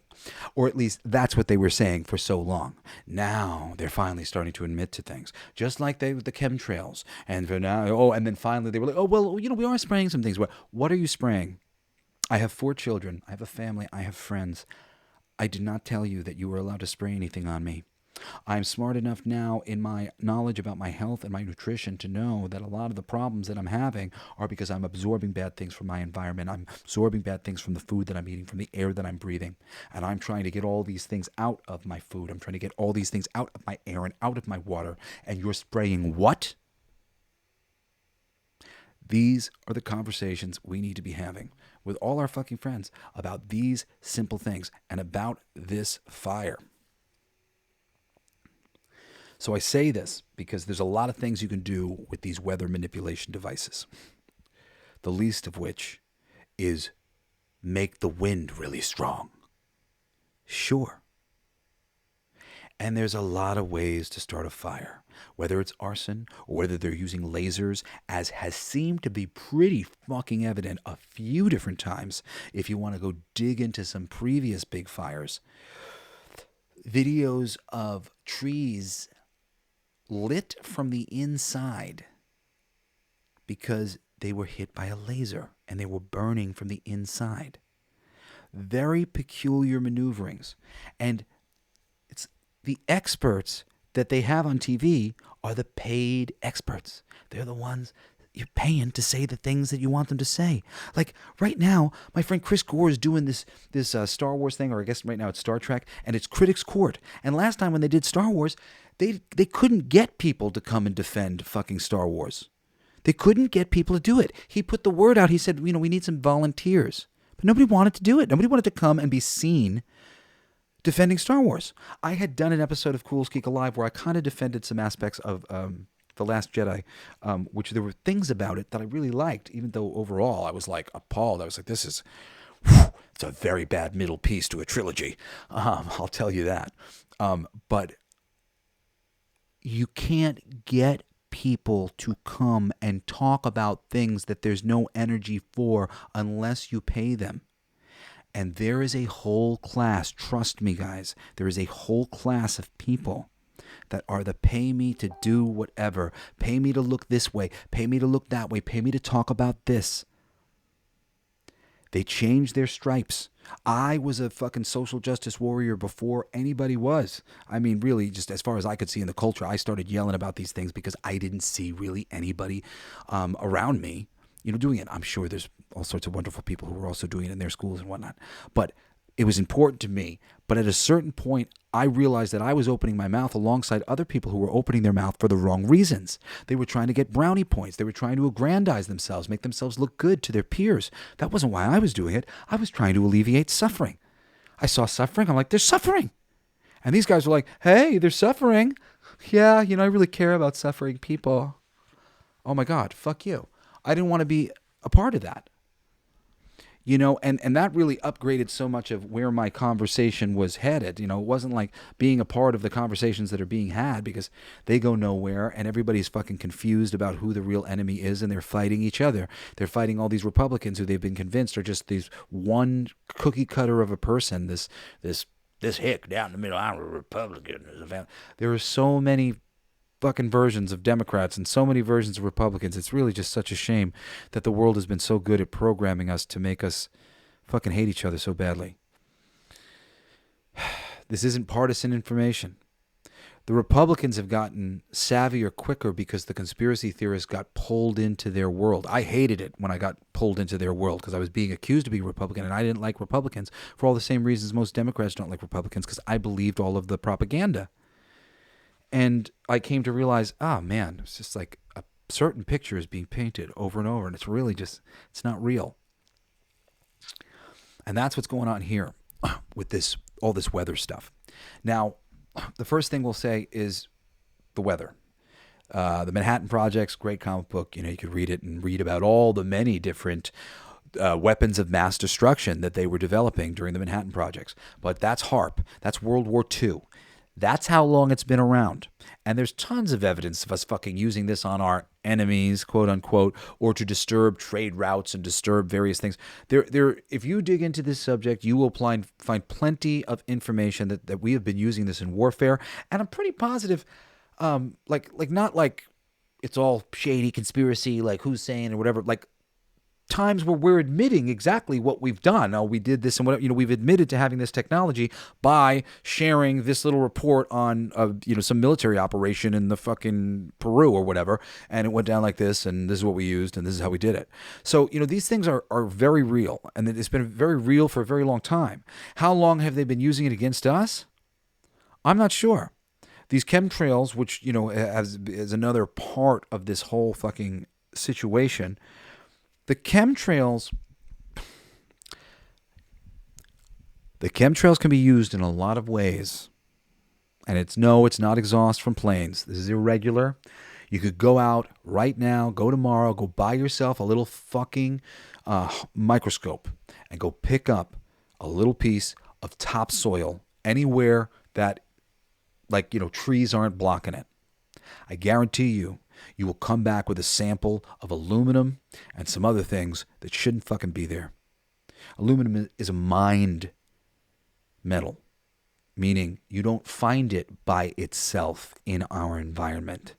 Or at least that's what they were saying for so long. Now they're finally starting to admit to things, just like they with the chemtrails. And for now, and then finally they were like, oh, well, we are spraying some things. What are you spraying? I have 4 children. I have a family. I have friends. I did not tell you that you were allowed to spray anything on me. I'm smart enough now in my knowledge about my health and my nutrition to know that a lot of the problems that I'm having are because I'm absorbing bad things from my environment. I'm absorbing bad things from the food that I'm eating, from the air that I'm breathing. And I'm trying to get all these things out of my food. I'm trying to get all these things out of my air and out of my water. And you're spraying what? These are the conversations we need to be having with all our fucking friends about these simple things and about this fire. So I say this because there's a lot of things you can do with these weather manipulation devices. The least of which is make the wind really strong. Sure. And there's a lot of ways to start a fire, whether it's arson or whether they're using lasers, as has seemed to be pretty fucking evident a few different times if you want to go dig into some previous big fires. Videos of trees lit from the inside because they were hit by a laser and they were burning from the inside. very peculiar maneuverings. And it's the experts that they have on TV are the paid experts. They're the ones you're paying to say the things that you want them to say. Like right now, my friend Chris Gore is doing this Star Wars thing, or I guess right now it's Star Trek, and it's Critics Court. And last time when they did Star Wars, they couldn't get people to come and defend fucking Star Wars. They couldn't get people to do it. He put the word out. He said, we need some volunteers. But nobody wanted to do it. Nobody wanted to come and be seen defending Star Wars. I had done an episode of Cool's Geek Alive where I kind of defended some aspects of The Last Jedi, which there were things about it that I really liked, even though overall I was like appalled. I was like, it's a very bad middle piece to a trilogy. I'll tell you that. But you can't get people to come and talk about things that there's no energy for unless you pay them. And there is a whole class, trust me guys, there is a whole class of people that are the pay me to do whatever, pay me to look this way, pay me to look that way, pay me to talk about this. They changed their stripes. I was a fucking social justice warrior before anybody was. I mean, really, just as far as I could see in the culture, I started yelling about these things because I didn't see really anybody around me, doing it. I'm sure there's all sorts of wonderful people who were also doing it in their schools and whatnot. But it was important to me. But at a certain point, I realized that I was opening my mouth alongside other people who were opening their mouth for the wrong reasons. They were trying to get brownie points. They were trying to aggrandize themselves, make themselves look good to their peers. That wasn't why I was doing it. I was trying to alleviate suffering. I saw suffering. I'm like, there's suffering. And these guys were like, hey, there's suffering. Yeah, I really care about suffering people. Oh my God, fuck you. I didn't want to be a part of that. And that really upgraded so much of where my conversation was headed. It wasn't like being a part of the conversations that are being had because they go nowhere and everybody's fucking confused about who the real enemy is and they're fighting each other. They're fighting all these Republicans who they've been convinced are just these one cookie cutter of a person, this hick down the middle. I'm a Republican. There are so many fucking versions of Democrats and so many versions of Republicans. It's really just such a shame that the world has been so good at programming us to make us fucking hate each other so badly. This isn't partisan information. The Republicans have gotten savvier quicker because the conspiracy theorists got pulled into their world. I hated it when I got pulled into their world because I was being accused of being Republican and I didn't like Republicans for all the same reasons most Democrats don't like Republicans because I believed all of the propaganda. And I came to realize, man, it's just like a certain picture is being painted over and over, and it's really just, it's not real. And that's what's going on here with all this weather stuff. Now, the first thing we'll say is the weather. The Manhattan Project's great comic book. You could read it and read about all the many different weapons of mass destruction that they were developing during the Manhattan Projects. But that's HARP. That's World War II. That's how long it's been around. And there's tons of evidence of us fucking using this on our enemies, quote unquote, or to disturb trade routes and disturb various things. If you dig into this subject, you will find plenty of information that we have been using this in warfare. And I'm pretty positive, like not like it's all shady conspiracy, like who's saying or whatever, like times where we're admitting exactly what we've done. Oh, we did this and whatever. We've admitted to having this technology by sharing this little report on, some military operation in the fucking Peru or whatever, and it went down like this, and this is what we used, and this is how we did it. So, these things are very real, and it's been very real for a very long time. How long have they been using it against us? I'm not sure. These chemtrails, which, is another part of this whole fucking situation. The chemtrails can be used in a lot of ways. And it's not exhaust from planes. This is irregular. You could go out right now, go tomorrow, go buy yourself a little fucking microscope and go pick up a little piece of topsoil anywhere that, trees aren't blocking it. I guarantee you will come back with a sample of aluminum and some other things that shouldn't fucking be there. Aluminum is a mined metal, meaning you don't find it by itself in our environment.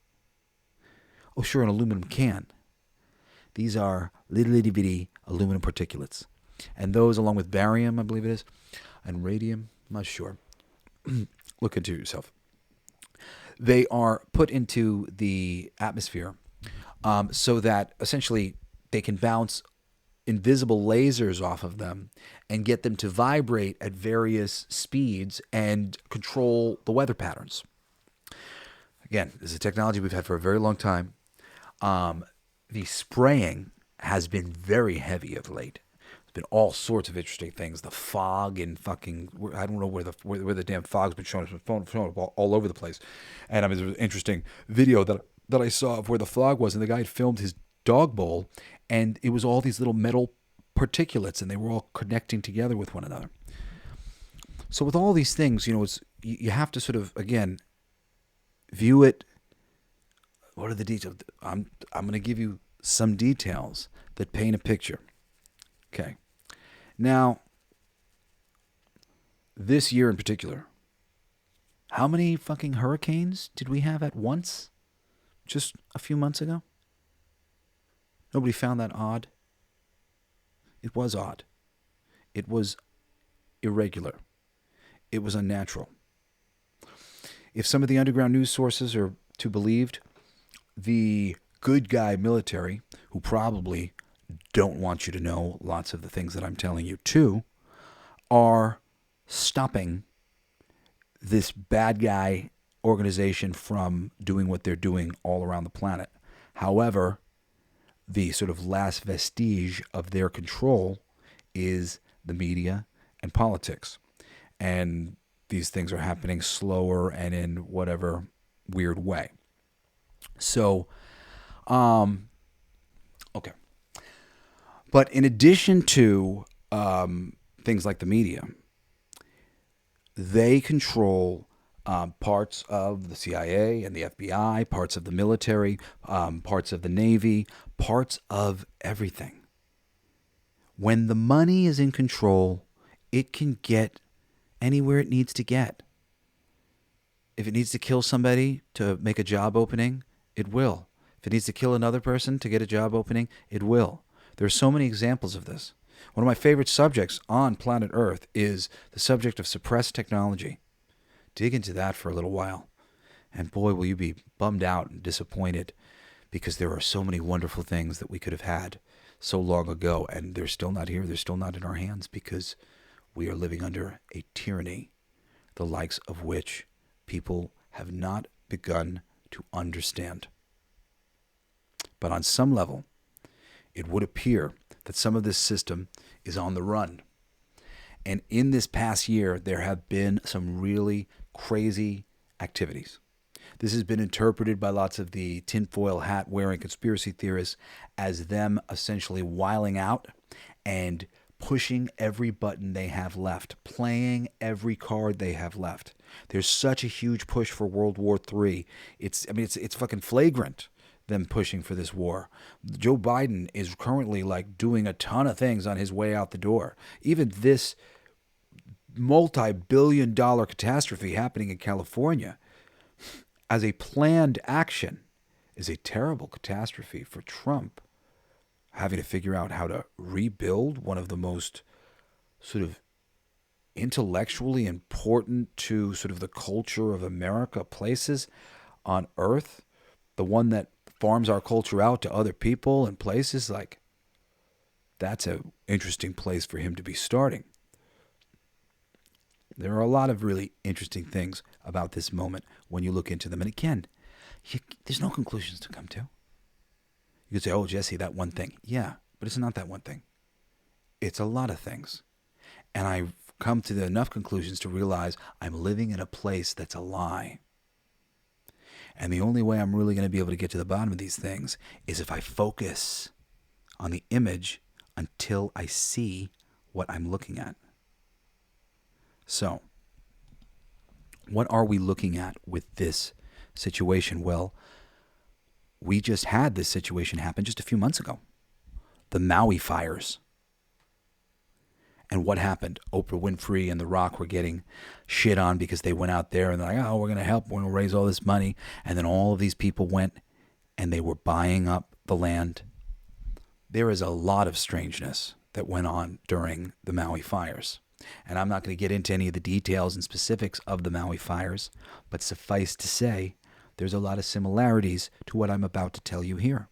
Oh, sure, an aluminum can. These are little itty bitty aluminum particulates. And those, along with barium, I believe it is, and radium, I'm not sure. Look into it yourself. They are put into the atmosphere so that essentially they can bounce invisible lasers off of them and get them to vibrate at various speeds and control the weather patterns. Again, this is a technology we've had for a very long time. The spraying has been very heavy of late. There's been all sorts of interesting things. The fog and fucking, I don't know where the damn fog's been showing up all over the place. And I mean, there was an interesting video that I saw of where the fog was, and the guy had filmed his dog bowl, and it was all these little metal particulates, and they were all connecting together with one another. So with all these things, you have to sort of, again, view it. What are the details? I'm going to give you some details that paint a picture. Okay. Now, this year in particular, how many fucking hurricanes did we have at once just a few months ago? Nobody found that odd? It was odd. It was irregular. It was unnatural. If some of the underground news sources are to be believed, the good guy military, who probably don't want you to know lots of the things that I'm telling you too, are stopping this bad guy organization from doing what they're doing all around the planet. However, the sort of last vestige of their control is the media and politics. And these things are happening slower and in whatever weird way. So, okay. But in addition to things like the media, they control parts of the CIA and the FBI, parts of the military, parts of the Navy, parts of everything. When the money is in control, it can get anywhere it needs to get. If it needs to kill somebody to make a job opening, it will. If it needs to kill another person to get a job opening, it will. There are so many examples of this. One of my favorite subjects on planet Earth is the subject of suppressed technology. Dig into that for a little while. And boy, will you be bummed out and disappointed, because there are so many wonderful things that we could have had so long ago, and they're still not here. They're still not in our hands, because we are living under a tyranny, the likes of which people have not begun to understand. But on some level, it would appear that some of this system is on the run. And in this past year, there have been some really crazy activities. This has been interpreted by lots of the tinfoil hat wearing conspiracy theorists as them essentially wiling out and pushing every button they have left, playing every card they have left. There's such a huge push for World War III. It's fucking flagrant, them pushing for this war. Joe Biden is currently doing a ton of things on his way out the door. Even this multi-billion-dollar catastrophe happening in California as a planned action is a terrible catastrophe for Trump, having to figure out how to rebuild one of the most sort of intellectually important to sort of the culture of America places on Earth, the one that farms our culture out to other people and places. That's an interesting place for him to be starting. There are a lot of really interesting things about this moment when you look into them. And again, there's no conclusions to come to. You could say, oh, Jesse, that one thing. Yeah, but it's not that one thing. It's a lot of things. And I've come to enough conclusions to realize I'm living in a place that's a lie. And the only way I'm really going to be able to get to the bottom of these things is if I focus on the image until I see what I'm looking at. So, what are we looking at with this situation? Well, we just had this situation happen just a few months ago. The Maui fires. And what happened? Oprah Winfrey and The Rock were getting shit on because they went out there and they're like, oh, we're going to help. We're going to raise all this money. And then all of these people went and they were buying up the land. There is a lot of strangeness that went on during the Maui fires. And I'm not going to get into any of the details and specifics of the Maui fires, but suffice to say, there's a lot of similarities to what I'm about to tell you here.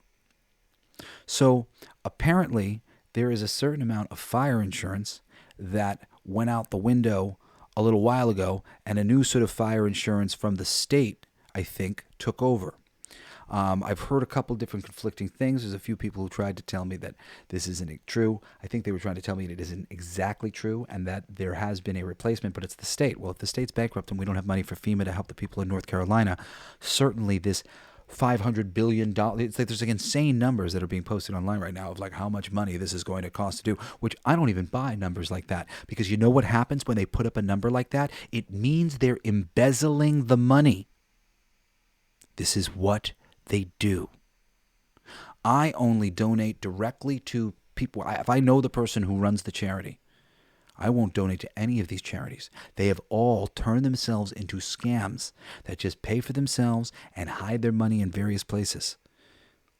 So apparently, there is a certain amount of fire insurance that went out the window a little while ago, and a new sort of fire insurance from the state, I think, took over. I've heard a couple different conflicting things. There's a few people who tried to tell me that this isn't true. I think they were trying to tell me it isn't exactly true and that there has been a replacement, but it's the state. Well, if the state's bankrupt and we don't have money for FEMA to help the people in North Carolina, certainly this $500 billion, it's like there's like insane numbers that are being posted online right now of like how much money this is going to cost to do, which I don't even buy numbers like that, because you know what happens when they put up a number like that? It means they're embezzling the money. This is what they do. I only donate directly to people. If I know the person who runs the charity, I won't donate to any of these charities. They have all turned themselves into scams that just pay for themselves and hide their money in various places.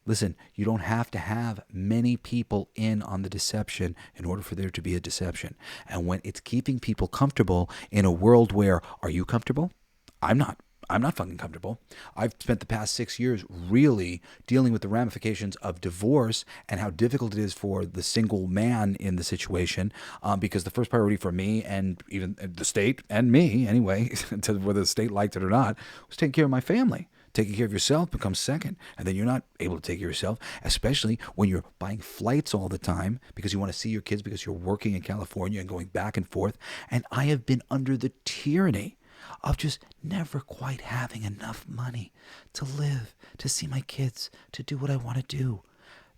Listen, you don't have to have many people in on the deception in order for there to be a deception. And when it's keeping people comfortable in a world where, are you comfortable? I'm not. I'm not fucking comfortable. I've spent the past 6 years really dealing with the ramifications of divorce and how difficult it is for the single man in the situation, because the first priority for me and even the state and me anyway, whether the state liked it or not, was taking care of my family. Taking care of yourself becomes second, and then you're not able to take care of yourself, especially when you're buying flights all the time because you want to see your kids because you're working in California and going back and forth. And I have been under the tyranny of just never quite having enough money to live, to see my kids, to do what I want to do.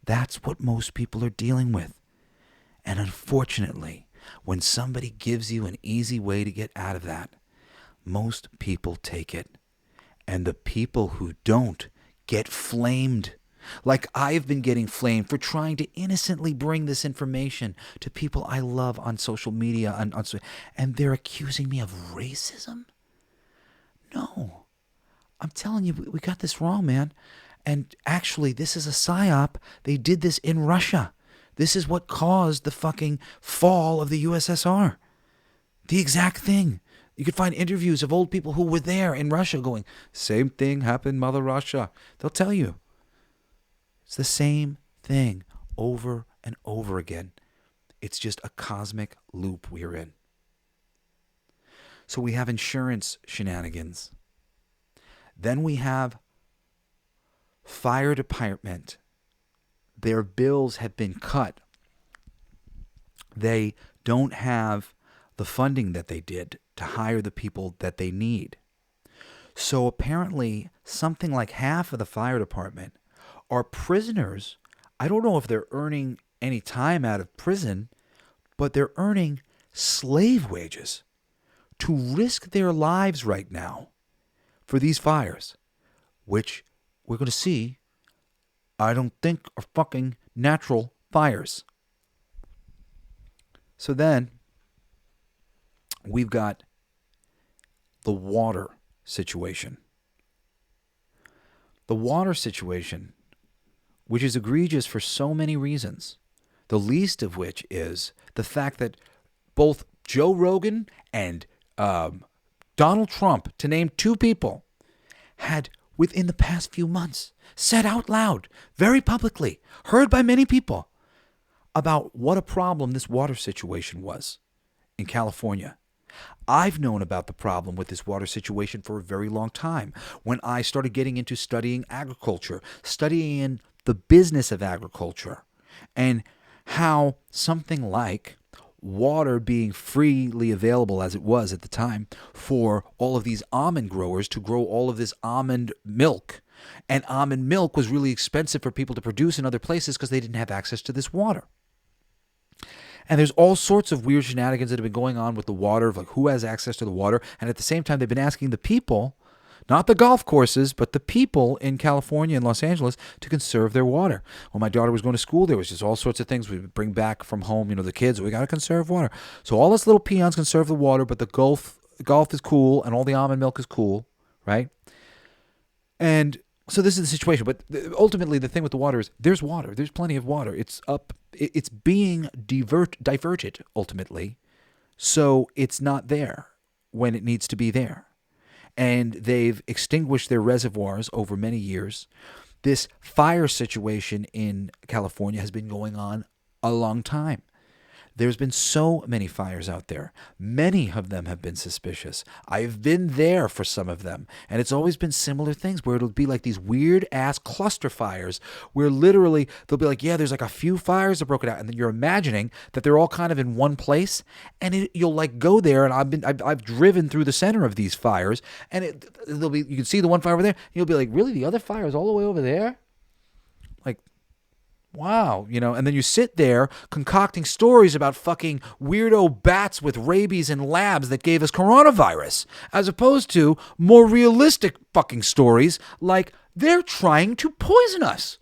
That's what most people are dealing with. And unfortunately, when somebody gives you an easy way to get out of that, most people take it. And the people who don't get flamed. Like I've been getting flamed for trying to innocently bring this information to people I love on social media, and they're accusing me of racism? No, I'm telling you, we got this wrong, man. And actually, this is a psyop. They did this in Russia. This is what caused the fucking fall of the USSR. The exact thing. You could find interviews of old people who were there in Russia going, same thing happened, Mother Russia. They'll tell you. It's the same thing over and over again. It's just a cosmic loop we're in. So we have insurance shenanigans. Then we have fire department. Their bills have been cut. They don't have the funding that they did to hire the people that they need. So apparently something like half of the fire department are prisoners. I don't know if they're earning any time out of prison, but they're earning slave wages to risk their lives right now for these fires, which we're going to see, I don't think are fucking natural fires. So then we've got the water situation. The water situation, which is egregious for so many reasons, the least of which is the fact that both Joe Rogan and Donald Trump, to name two people, had within the past few months said out loud, very publicly, heard by many people, about what a problem this water situation was in California. I've known about the problem with this water situation for a very long time. When I started getting into studying agriculture, studying the business of agriculture, and how something like water being freely available as it was at the time for all of these almond growers to grow all of this almond milk. And almond milk was really expensive for people to produce in other places because they didn't have access to this water. And there's all sorts of weird shenanigans that have been going on with the water, of like who has access to the water. And at the same time, they've been asking the people, not the golf courses, but the people in California and Los Angeles to conserve their water. When my daughter was going to school, there was just all sorts of things we would bring back from home. The kids, we got to conserve water. So all us little peons conserve the water, but the golf is cool and all the almond milk is cool, right? And So this is the situation, but ultimately the thing with the water is there's water. There's plenty of water. It's up. It's being diverted ultimately, so it's not there when it needs to be there. And they've extinguished their reservoirs over many years. This fire situation in California has been going on a long time. There's been so many fires out there. Many of them have been suspicious. I've been there for some of them. And it's always been similar things where it'll be like these weird ass cluster fires where literally they'll be like, yeah, there's like a few fires that broke it out. And then you're imagining that they're all kind of in one place. And you'll like go there. And I've driven through the center of these fires. And you can see the one fire over there. And you'll be like, really? The other fire is all the way over there? Like, wow, and then you sit there concocting stories about fucking weirdo bats with rabies in labs that gave us coronavirus, as opposed to more realistic fucking stories like they're trying to poison us.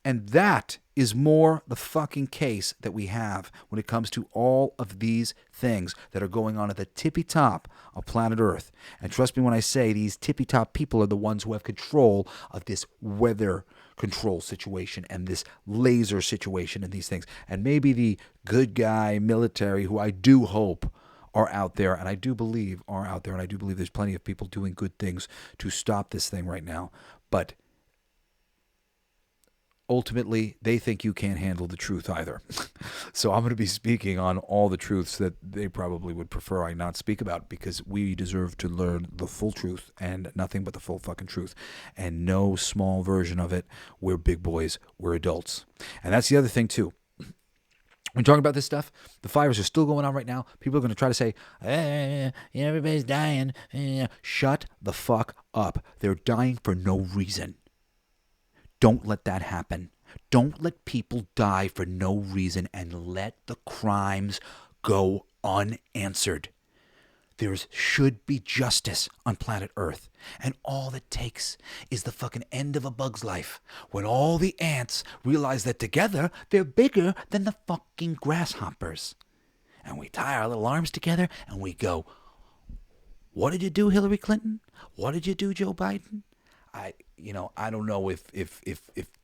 And that is more the fucking case that we have when it comes to all of these things that are going on at the tippy top of planet Earth. And trust me when I say these tippy top people are the ones who have control of this weather control situation and this laser situation and these things. And maybe the good guy military, who I do hope are out there, and I do believe are out there, and I do believe there's plenty of people doing good things to stop this thing right now. But ultimately, they think you can't handle the truth either. So I'm going to be speaking on all the truths that they probably would prefer I not speak about, because we deserve to learn the full truth and nothing but the full fucking truth, and no small version of it. We're big boys. We're adults. And that's the other thing, too. When talking about this stuff, the fires are still going on right now. People are going to try to say, everybody's dying. Shut the fuck up. They're dying for no reason. Don't let that happen. Don't let people die for no reason, and let the crimes go unanswered. There should be justice on planet Earth. And all it takes is the fucking end of a bug's life, when all the ants realize that together they're bigger than the fucking grasshoppers. And we tie our little arms together and we go, what did you do, Hillary Clinton? What did you do, Joe Biden? I don't know if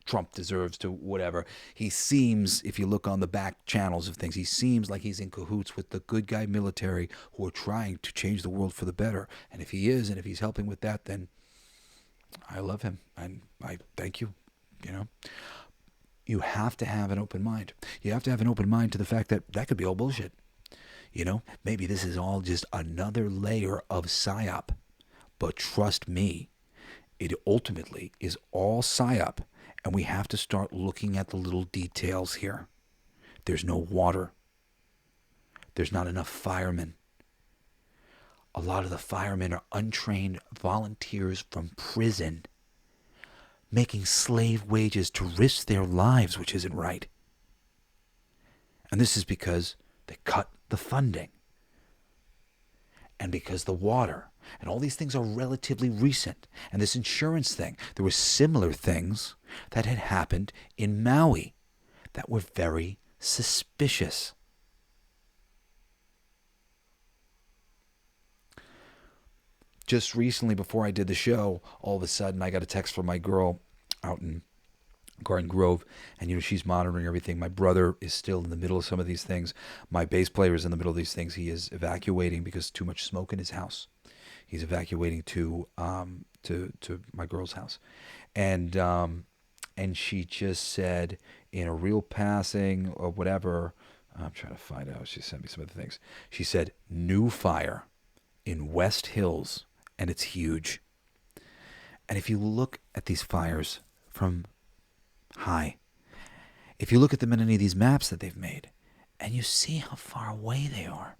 Trump deserves to whatever. He seems, if you look on the back channels of things, he seems like he's in cahoots with the good guy military who are trying to change the world for the better. And if he is, and if he's helping with that, then I love him. And I thank you. You have to have an open mind. You have to have an open mind to the fact that could be all bullshit. Maybe this is all just another layer of psyop. But trust me, it ultimately is all psyop, and we have to start looking at the little details here. There's no water. There's not enough firemen. A lot of the firemen are untrained volunteers from prison, making slave wages to risk their lives, which isn't right. And this is because they cut the funding, and because the water and all these things are relatively recent. And this insurance thing, there were similar things that had happened in Maui that were very suspicious. Just recently, before I did the show, all of a sudden I got a text from my girl out in Garden Grove, and she's monitoring everything. My brother is still in the middle of some of these things. My bass player is in the middle of these things. He is evacuating because too much smoke in his house. He's evacuating to my girl's house, and she just said in a real passing or whatever. I'm trying to find out. She sent me some of the things. She said new fire in West Hills, and it's huge. And if you look at these fires from high, if you look at them in any of these maps that they've made, and you see how far away they are.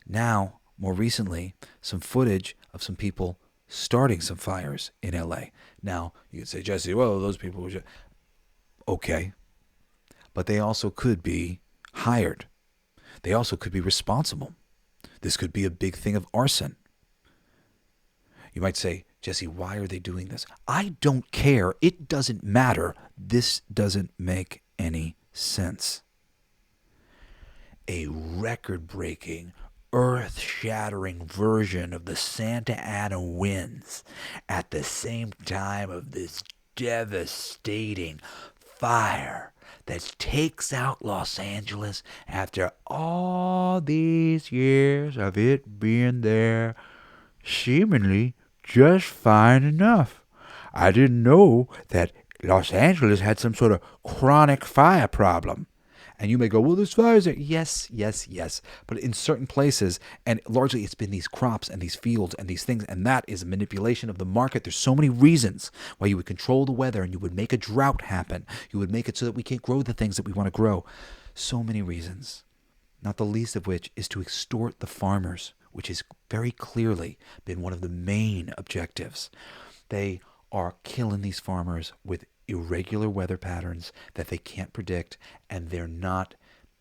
Now, more recently, some footage of some people starting some fires in LA. Now, you could say, Jesse, well, those people were just... Okay. But they also could be hired. They also could be responsible. This could be a big thing of arson. You might say, Jesse, why are they doing this? I don't care. It doesn't matter. This doesn't make any sense. A record-breaking earth-shattering version of the Santa Ana winds at the same time of this devastating fire that takes out Los Angeles after all these years of it being there seemingly just fine enough. I didn't know that Los Angeles had some sort of chronic fire problem. And you may go, well, there's fires there. Yes, yes, yes. But in certain places, and largely it's been these crops and these fields and these things, and that is a manipulation of the market. There's so many reasons why you would control the weather and you would make a drought happen. You would make it so that we can't grow the things that we want to grow. So many reasons. Not the least of which is to extort the farmers, which has very clearly been one of the main objectives. They are killing these farmers with irregular weather patterns that they can't predict, and they're not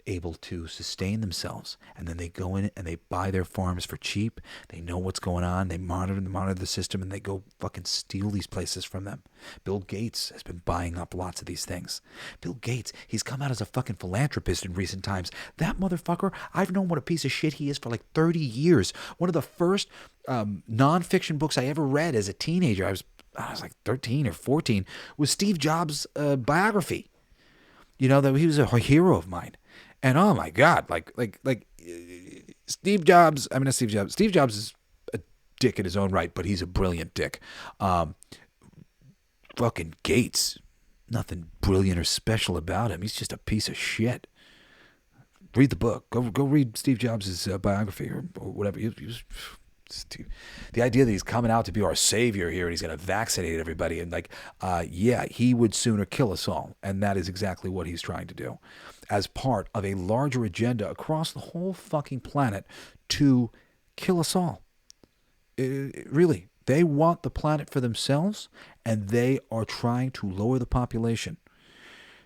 able to sustain themselves. And then they go in and they buy their farms for cheap. They know what's going on. They monitor the system, and they go fucking steal these places from them. Bill Gates has been buying up lots of these things. Bill Gates, he's come out as a fucking philanthropist in recent times. That motherfucker, I've known what a piece of shit he is for like 30 years. One of the first nonfiction books I ever read as a teenager, I was like 13 or 14, was Steve Jobs' biography. You know, that he was a hero of mine. And oh my God, like Steve Jobs, I mean, not Steve Jobs. Steve Jobs is a dick in his own right, but he's a brilliant dick. Fucking Gates, nothing brilliant or special about him. He's just a piece of shit. Read the book. Go read Steve Jobs' biography or whatever. He was, the idea that he's coming out to be our savior here and he's going to vaccinate everybody and yeah, he would sooner kill us all. And that is exactly what he's trying to do as part of a larger agenda across the whole fucking planet to kill us all. Really, they want the planet for themselves, and they are trying to lower the population.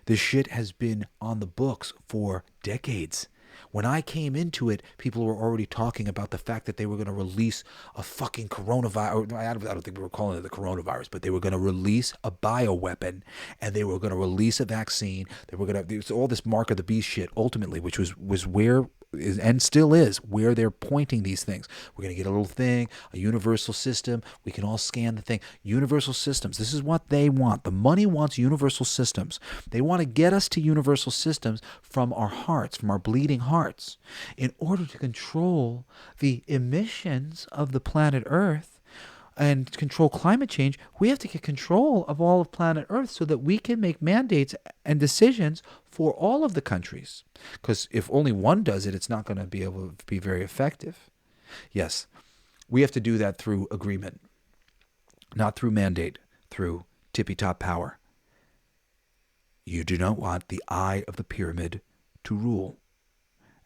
This shit has been on the books for decades. When I came into it, people were already talking about the fact that they were going to release a fucking coronavirus. I don't think we were calling it the coronavirus, but they were going to release a bioweapon, and they were going to release a vaccine. They were going to all this mark of the beast shit ultimately, which was where and still is where they're pointing these things. We're going to get a little thing, a universal system. We can all scan the thing. Universal systems. This is what they want. The money wants universal systems. They want to get us to universal systems from our hearts, from our bleeding hearts, in order to control the emissions of the planet Earth and control climate change. We have to get control of all of planet Earth so that we can make mandates and decisions for all of the countries. Because if only one does it, it's not going to be able to be very effective. Yes, we have to do that through agreement, not through mandate, through tippy-top power. You do not want the eye of the pyramid to rule.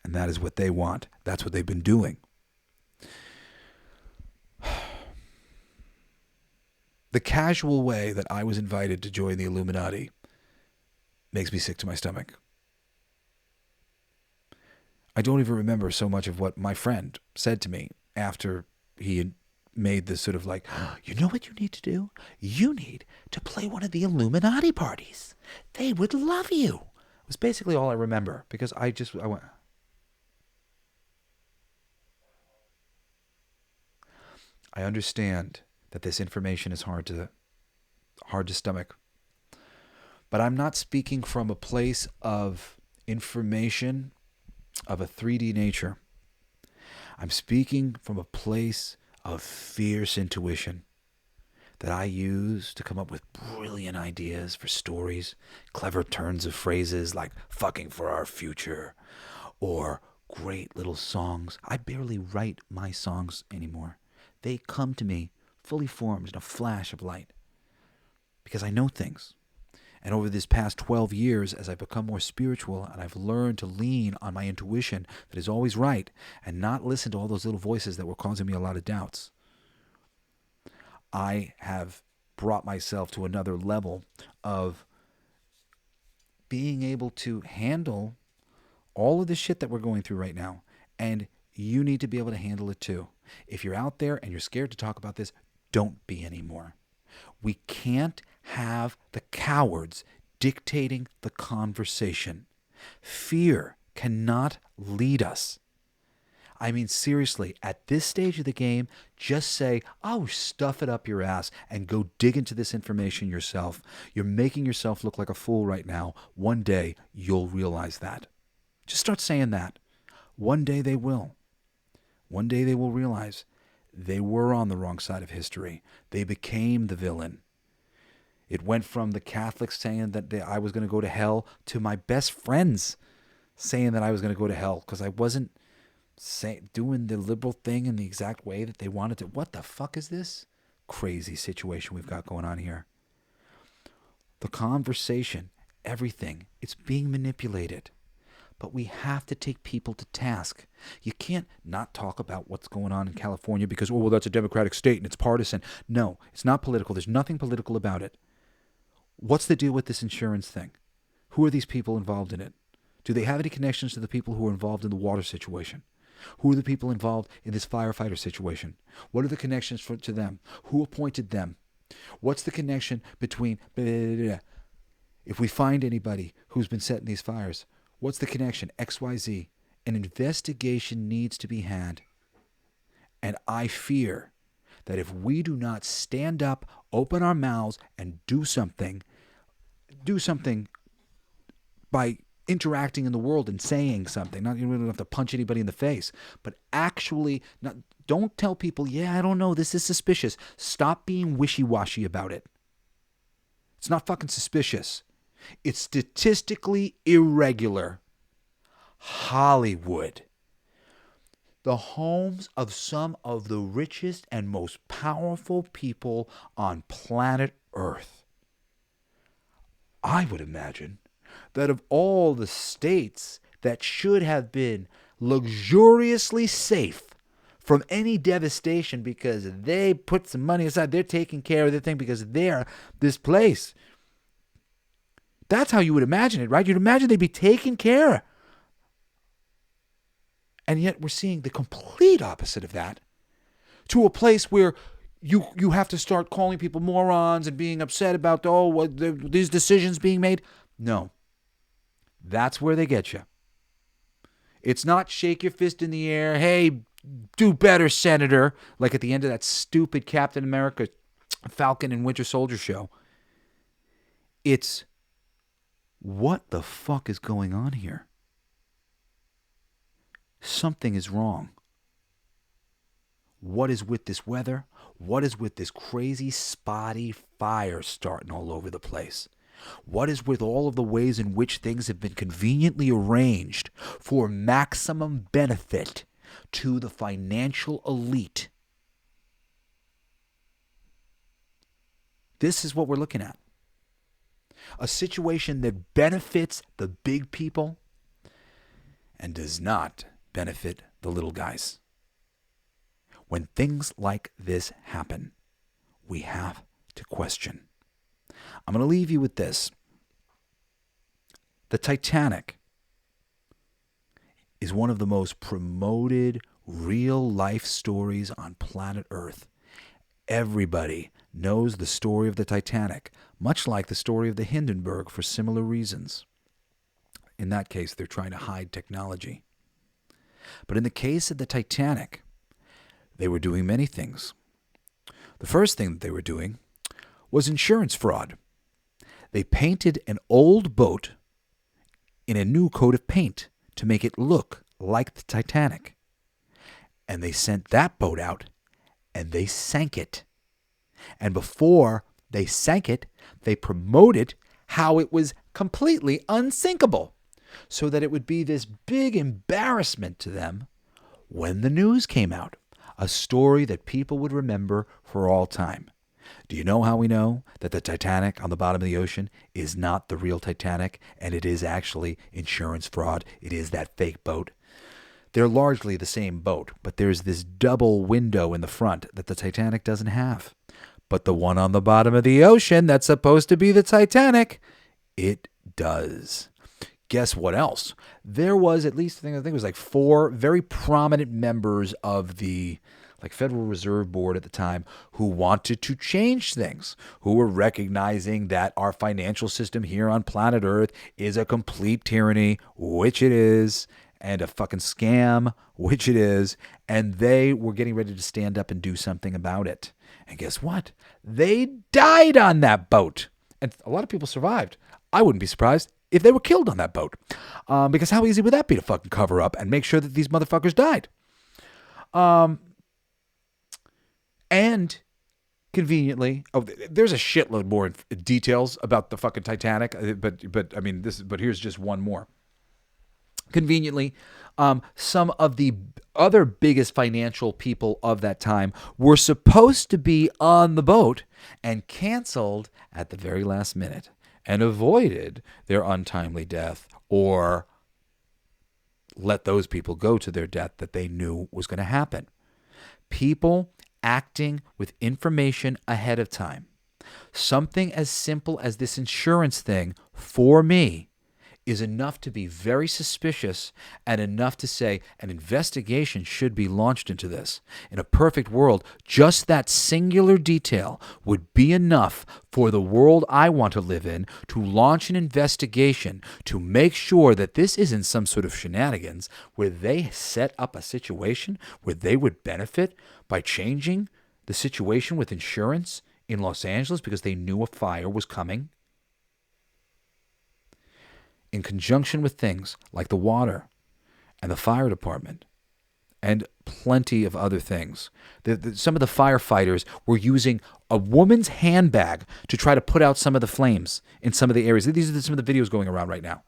And that is what they want. That's what they've been doing. The casual way that I was invited to join the Illuminati makes me sick to my stomach. I don't even remember so much of what my friend said to me after he had made this sort of like, you know what you need to do? You need to play one of the Illuminati parties. They would love you. It was basically all I remember because I went. I understand that this information is hard to stomach. But I'm not speaking from a place of information of a 3D nature. I'm speaking from a place of fierce intuition that I use to come up with brilliant ideas for stories, clever turns of phrases like fucking for our future, or great little songs. I barely write my songs anymore. They come to me fully formed in a flash of light because I know things. And over this past 12 years, as I've become more spiritual and I've learned to lean on my intuition that is always right and not listen to all those little voices that were causing me a lot of doubts, I have brought myself to another level of being able to handle all of the shit that we're going through right now. And you need to be able to handle it too. If you're out there and you're scared to talk about this, don't be anymore. We can't have the cowards dictating the conversation. Fear cannot lead us. I mean, seriously, at this stage of the game, just say, oh, stuff it up your ass and go dig into this information yourself. You're making yourself look like a fool right now. One day, you'll realize that. Just start saying that. One day they will. One day they will realize they were on the wrong side of history. They became the villain. It went from the Catholics saying that I was going to go to hell to my best friends saying that I was going to go to hell because I wasn't doing the liberal thing in the exact way that they wanted to. What the fuck is this crazy situation we've got going on here? The conversation, everything, it's being manipulated. But we have to take people to task. You can't not talk about what's going on in California because, oh, well, that's a Democratic state and it's partisan. No, it's not political. There's nothing political about it. What's the deal with this insurance thing? Who are these people involved in it? Do they have any connections to the people who are involved in the water situation? Who are the people involved in this firefighter situation? What are the connections to them? Who appointed them? What's the connection between... If we find anybody who's been setting these fires, what's the connection? XYZ. An investigation needs to be had. And I fear that if we do not stand up, open our mouths, and do something by interacting in the world and saying something. Not, you don't have to punch anybody in the face, but actually, don't tell people, yeah, I don't know, this is suspicious. Stop being wishy-washy about it. It's not fucking suspicious. It's statistically irregular. Hollywood. The homes of some of the richest and most powerful people on planet Earth. I would imagine that of all the states that should have been luxuriously safe from any devastation because they put some money aside, they're taking care of their thing because they're this place. That's how you would imagine it, right? You'd imagine they'd be taken care of. And yet we're seeing the complete opposite of that, to a place where you have to start calling people morons and being upset about, these decisions being made. No. That's where they get you. It's not shake your fist in the air, hey, do better, Senator, like at the end of that stupid Captain America, Falcon and Winter Soldier show. It's, what the fuck is going on here? Something is wrong. What is with this weather? What is with this crazy spotty fire starting all over the place? What is with all of the ways in which things have been conveniently arranged for maximum benefit to the financial elite? This is what we're looking at. A situation that benefits the big people and does not benefit the little guys. When things like this happen, we have to question. I'm going to leave you with this. The Titanic is one of the most promoted real-life stories on planet Earth. Everybody knows the story of the Titanic, much like the story of the Hindenburg for similar reasons. In that case, they're trying to hide technology. But in the case of the Titanic, they were doing many things. The first thing that they were doing was insurance fraud. They painted an old boat in a new coat of paint to make it look like the Titanic. And they sent that boat out and they sank it. And before they sank it, they promoted how it was completely unsinkable, so that it would be this big embarrassment to them when the news came out. A story that people would remember for all time. Do you know how we know that the Titanic on the bottom of the ocean is not the real Titanic, and it is actually insurance fraud? It is that fake boat. They're largely the same boat, but there's this double window in the front that the Titanic doesn't have. But the one on the bottom of the ocean that's supposed to be the Titanic, it does. Guess what else? There was at least, I think it was like 4 very prominent members of the Federal Reserve Board at the time who wanted to change things, who were recognizing that our financial system here on planet Earth is a complete tyranny, which it is, and a fucking scam, which it is, and they were getting ready to stand up and do something about it. And guess what? They died on that boat. And a lot of people survived. I wouldn't be surprised if they were killed on that boat. Because how easy would that be to fucking cover up and make sure that these motherfuckers died? And conveniently, there's a shitload more details about the fucking Titanic, but here's just one more. Conveniently, some of the other biggest financial people of that time were supposed to be on the boat and canceled at the very last minute and avoided their untimely death, or let those people go to their death that they knew was going to happen. People acting with information ahead of time. Something as simple as this insurance thing, for me, is enough to be very suspicious and enough to say an investigation should be launched into this. In a perfect world, just that singular detail would be enough for the world I want to live in to launch an investigation to make sure that this isn't some sort of shenanigans where they set up a situation where they would benefit by changing the situation with insurance in Los Angeles because they knew a fire was coming. In conjunction with things like the water and the fire department and plenty of other things. Some of the firefighters were using a woman's handbag to try to put out some of the flames in some of the areas. These are some of the videos going around right now.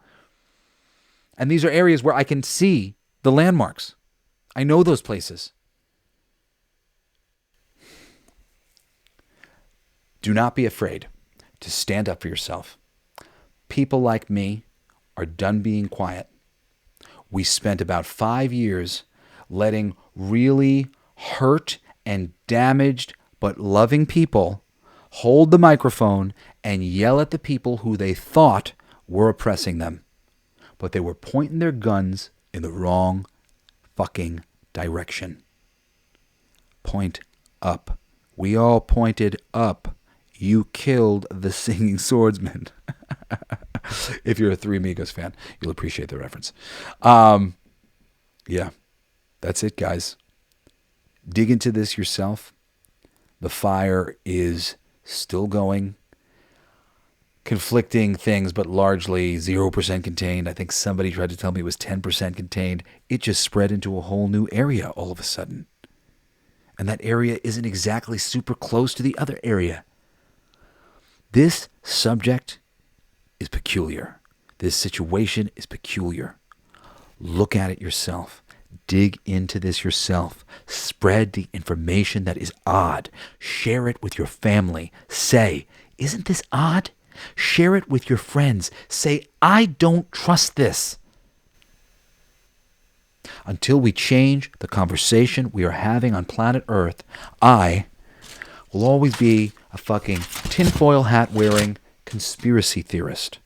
And these are areas where I can see the landmarks. I know those places. Do not be afraid to stand up for yourself. People like me are done being quiet. We spent about 5 years letting really hurt and damaged but loving people hold the microphone and yell at the people who they thought were oppressing them. But they were pointing their guns in the wrong fucking direction. Point up. We all pointed up. You killed the singing swordsman. If you're a Three Amigos fan, you'll appreciate the reference. Yeah, that's it, guys. Dig into this yourself. The fire is still going. Conflicting things, but largely 0% contained. I think somebody tried to tell me it was 10% contained. It just spread into a whole new area all of a sudden. And that area isn't exactly super close to the other area. This subject is peculiar. This situation is peculiar. Look at it yourself. Dig into this yourself. Spread the information that is odd. Share it with your family. Say, isn't this odd? Share it with your friends. Say, I don't trust this. Until we change the conversation we are having on planet Earth, I will always be a fucking tinfoil hat wearing conspiracy theorist.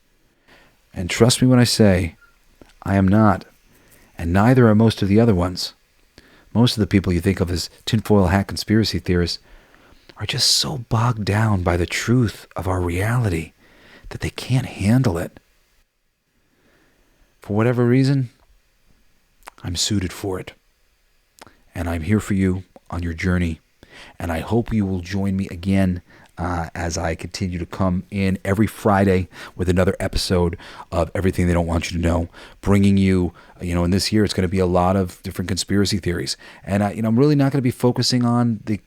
And trust me when I say, I am not. And neither are most of the other ones. Most of the people you think of as tinfoil hat conspiracy theorists are just so bogged down by the truth of our reality that they can't handle it. For whatever reason, I'm suited for it. And I'm here for you on your journey. And I hope you will join me again as I continue to come in every Friday with another episode of Everything They Don't Want You to Know, bringing you, in this year, it's going to be a lot of different conspiracy theories. And, I'm really not going to be focusing on the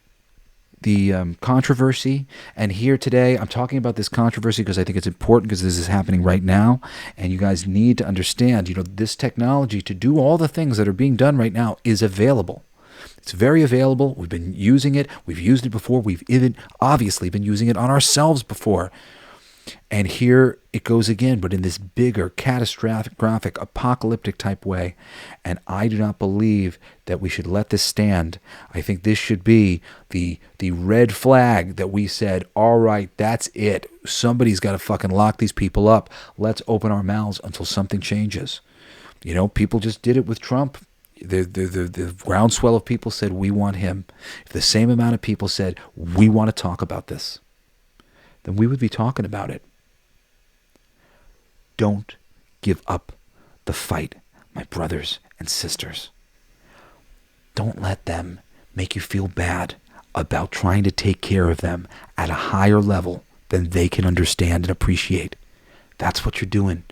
controversy. And here today, I'm talking about this controversy because I think it's important because this is happening right now. And you guys need to understand, this technology to do all the things that are being done right now is available. It's very available. We've been using it. We've used it before. We've even obviously been using it on ourselves before. And here it goes again, but in this bigger, catastrophic, apocalyptic type way. And I do not believe that we should let this stand. I think this should be the red flag that we said, all right, that's it. Somebody's got to fucking lock these people up. Let's open our mouths until something changes. People just did it with Trump. The groundswell of people said, we want him. If the same amount of people said, we want to talk about this, then we would be talking about it. Don't give up the fight, my brothers and sisters, don't let them make you feel bad about trying to take care of them at a higher level than they can understand and appreciate. That's what you're doing,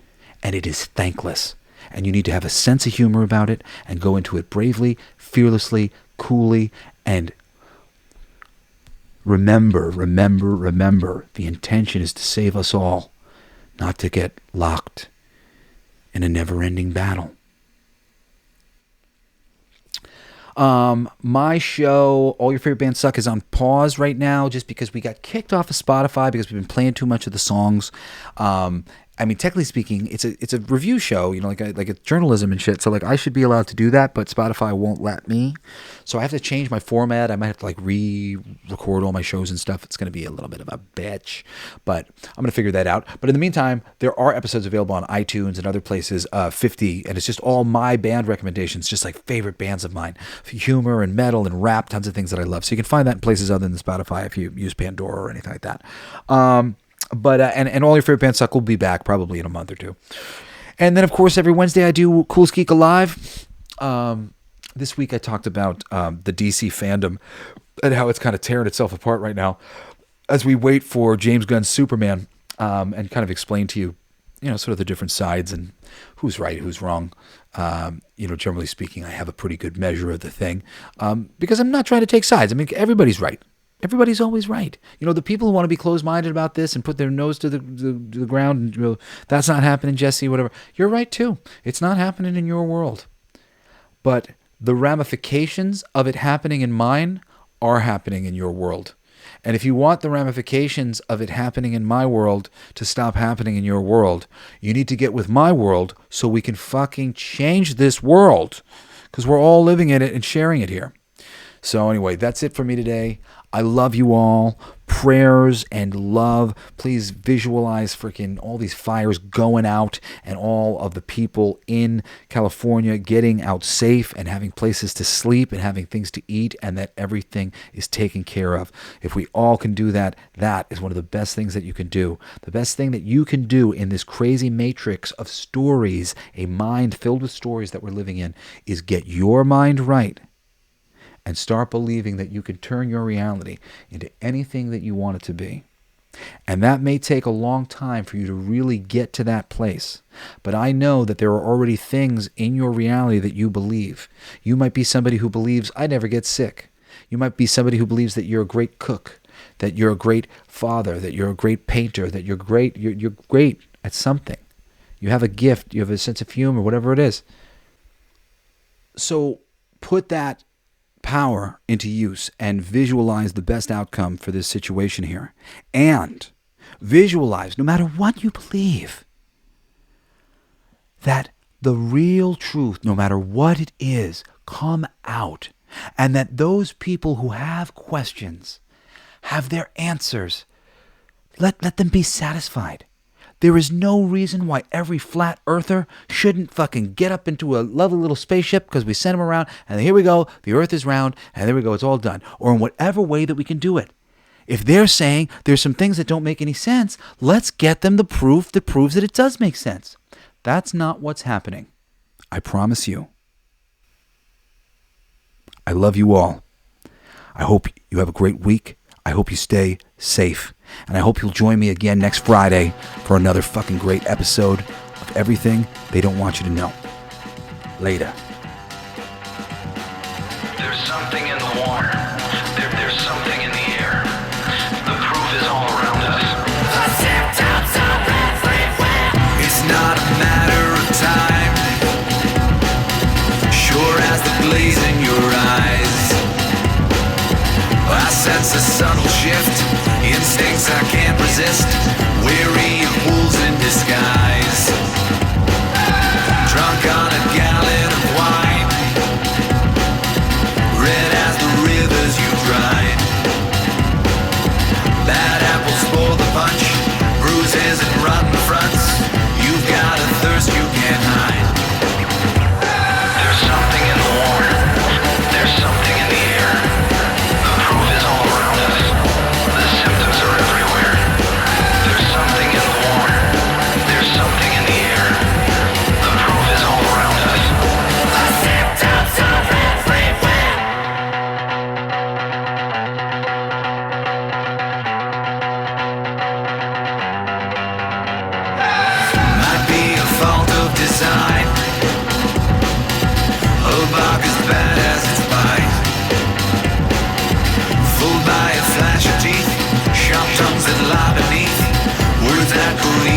and it is thankless. And you need to have a sense of humor about it and go into it bravely, fearlessly, coolly, and remember, the intention is to save us all, not to get locked in a never-ending battle. My show, All Your Favorite Bands Suck, is on pause right now just because we got kicked off of Spotify because we've been playing too much of the songs. I mean, technically speaking, it's a review show, like it's journalism and shit. So like I should be allowed to do that, but Spotify won't let me. So I have to change my format. I might have to like re-record all my shows and stuff. It's going to be a little bit of a bitch, but I'm going to figure that out. But in the meantime, there are episodes available on iTunes and other places, 50, and it's just all my band recommendations, just like favorite bands of mine, humor and metal and rap, tons of things that I love. So you can find that in places other than Spotify if you use Pandora or anything like that. But All Your Favorite Bands Suck will be back probably in a month or two. And then, of course, every Wednesday I do Cool Geek Alive. This week I talked about the DC fandom and how it's kind of tearing itself apart right now as we wait for James Gunn's Superman and kind of explain to you, sort of the different sides and who's right, who's wrong. Generally speaking, I have a pretty good measure of the thing because I'm not trying to take sides. I mean, everybody's right. Everybody's always right. The people who want to be closed-minded about this and put their nose to the ground and that's not happening, Jesse, whatever. You're right, too. It's not happening in your world. But the ramifications of it happening in mine are happening in your world. And if you want the ramifications of it happening in my world to stop happening in your world, you need to get with my world so we can fucking change this world because we're all living in it and sharing it here. So anyway, that's it for me today. I love you all. Prayers and love. Please visualize freaking all these fires going out and all of the people in California getting out safe and having places to sleep and having things to eat and that everything is taken care of. If we all can do that, that is one of the best things that you can do. The best thing that you can do in this crazy matrix of stories, a mind filled with stories that we're living in, is get your mind right. And start believing that you can turn your reality into anything that you want it to be. And that may take a long time for you to really get to that place. But I know that there are already things in your reality that you believe. You might be somebody who believes, I never get sick. You might be somebody who believes that you're a great cook, that you're a great father, that you're a great painter, that you're great at something. You have a gift, you have a sense of humor, whatever it is. So put that power into use and visualize the best outcome for this situation here. And visualize, no matter what you believe, that the real truth, no matter what it is, come out. And that those people who have questions have their answers. Let them be satisfied. There is no reason why every flat earther shouldn't fucking get up into a lovely little spaceship because we sent them around and here we go, the earth is round and there we go, it's all done. Or in whatever way that we can do it. If they're saying there's some things that don't make any sense, let's get them the proof that proves that it does make sense. That's not what's happening. I promise you. I love you all. I hope you have a great week. I hope you stay safe. And I hope you'll join me again next Friday for another fucking great episode of Everything They Don't Want You to Know. Later. There's something in the water. There's something in the air. The proof is all around us. It's not a matter of time. Sure as the blaze in your eyes. I sense a subtle shift. Instincts I can't resist. Weary of wolves in disguise. Drunk on a gallon of wine. Red as the rivers you dried. Bad apples spoil the punch. Bruises and rotten fronts. You've got a thirst you can't hide. There's something in the water. There's something in the air. The proof is all around us. The symptoms are everywhere. There's something in the water. There's something in the air. The proof is all around us. that believe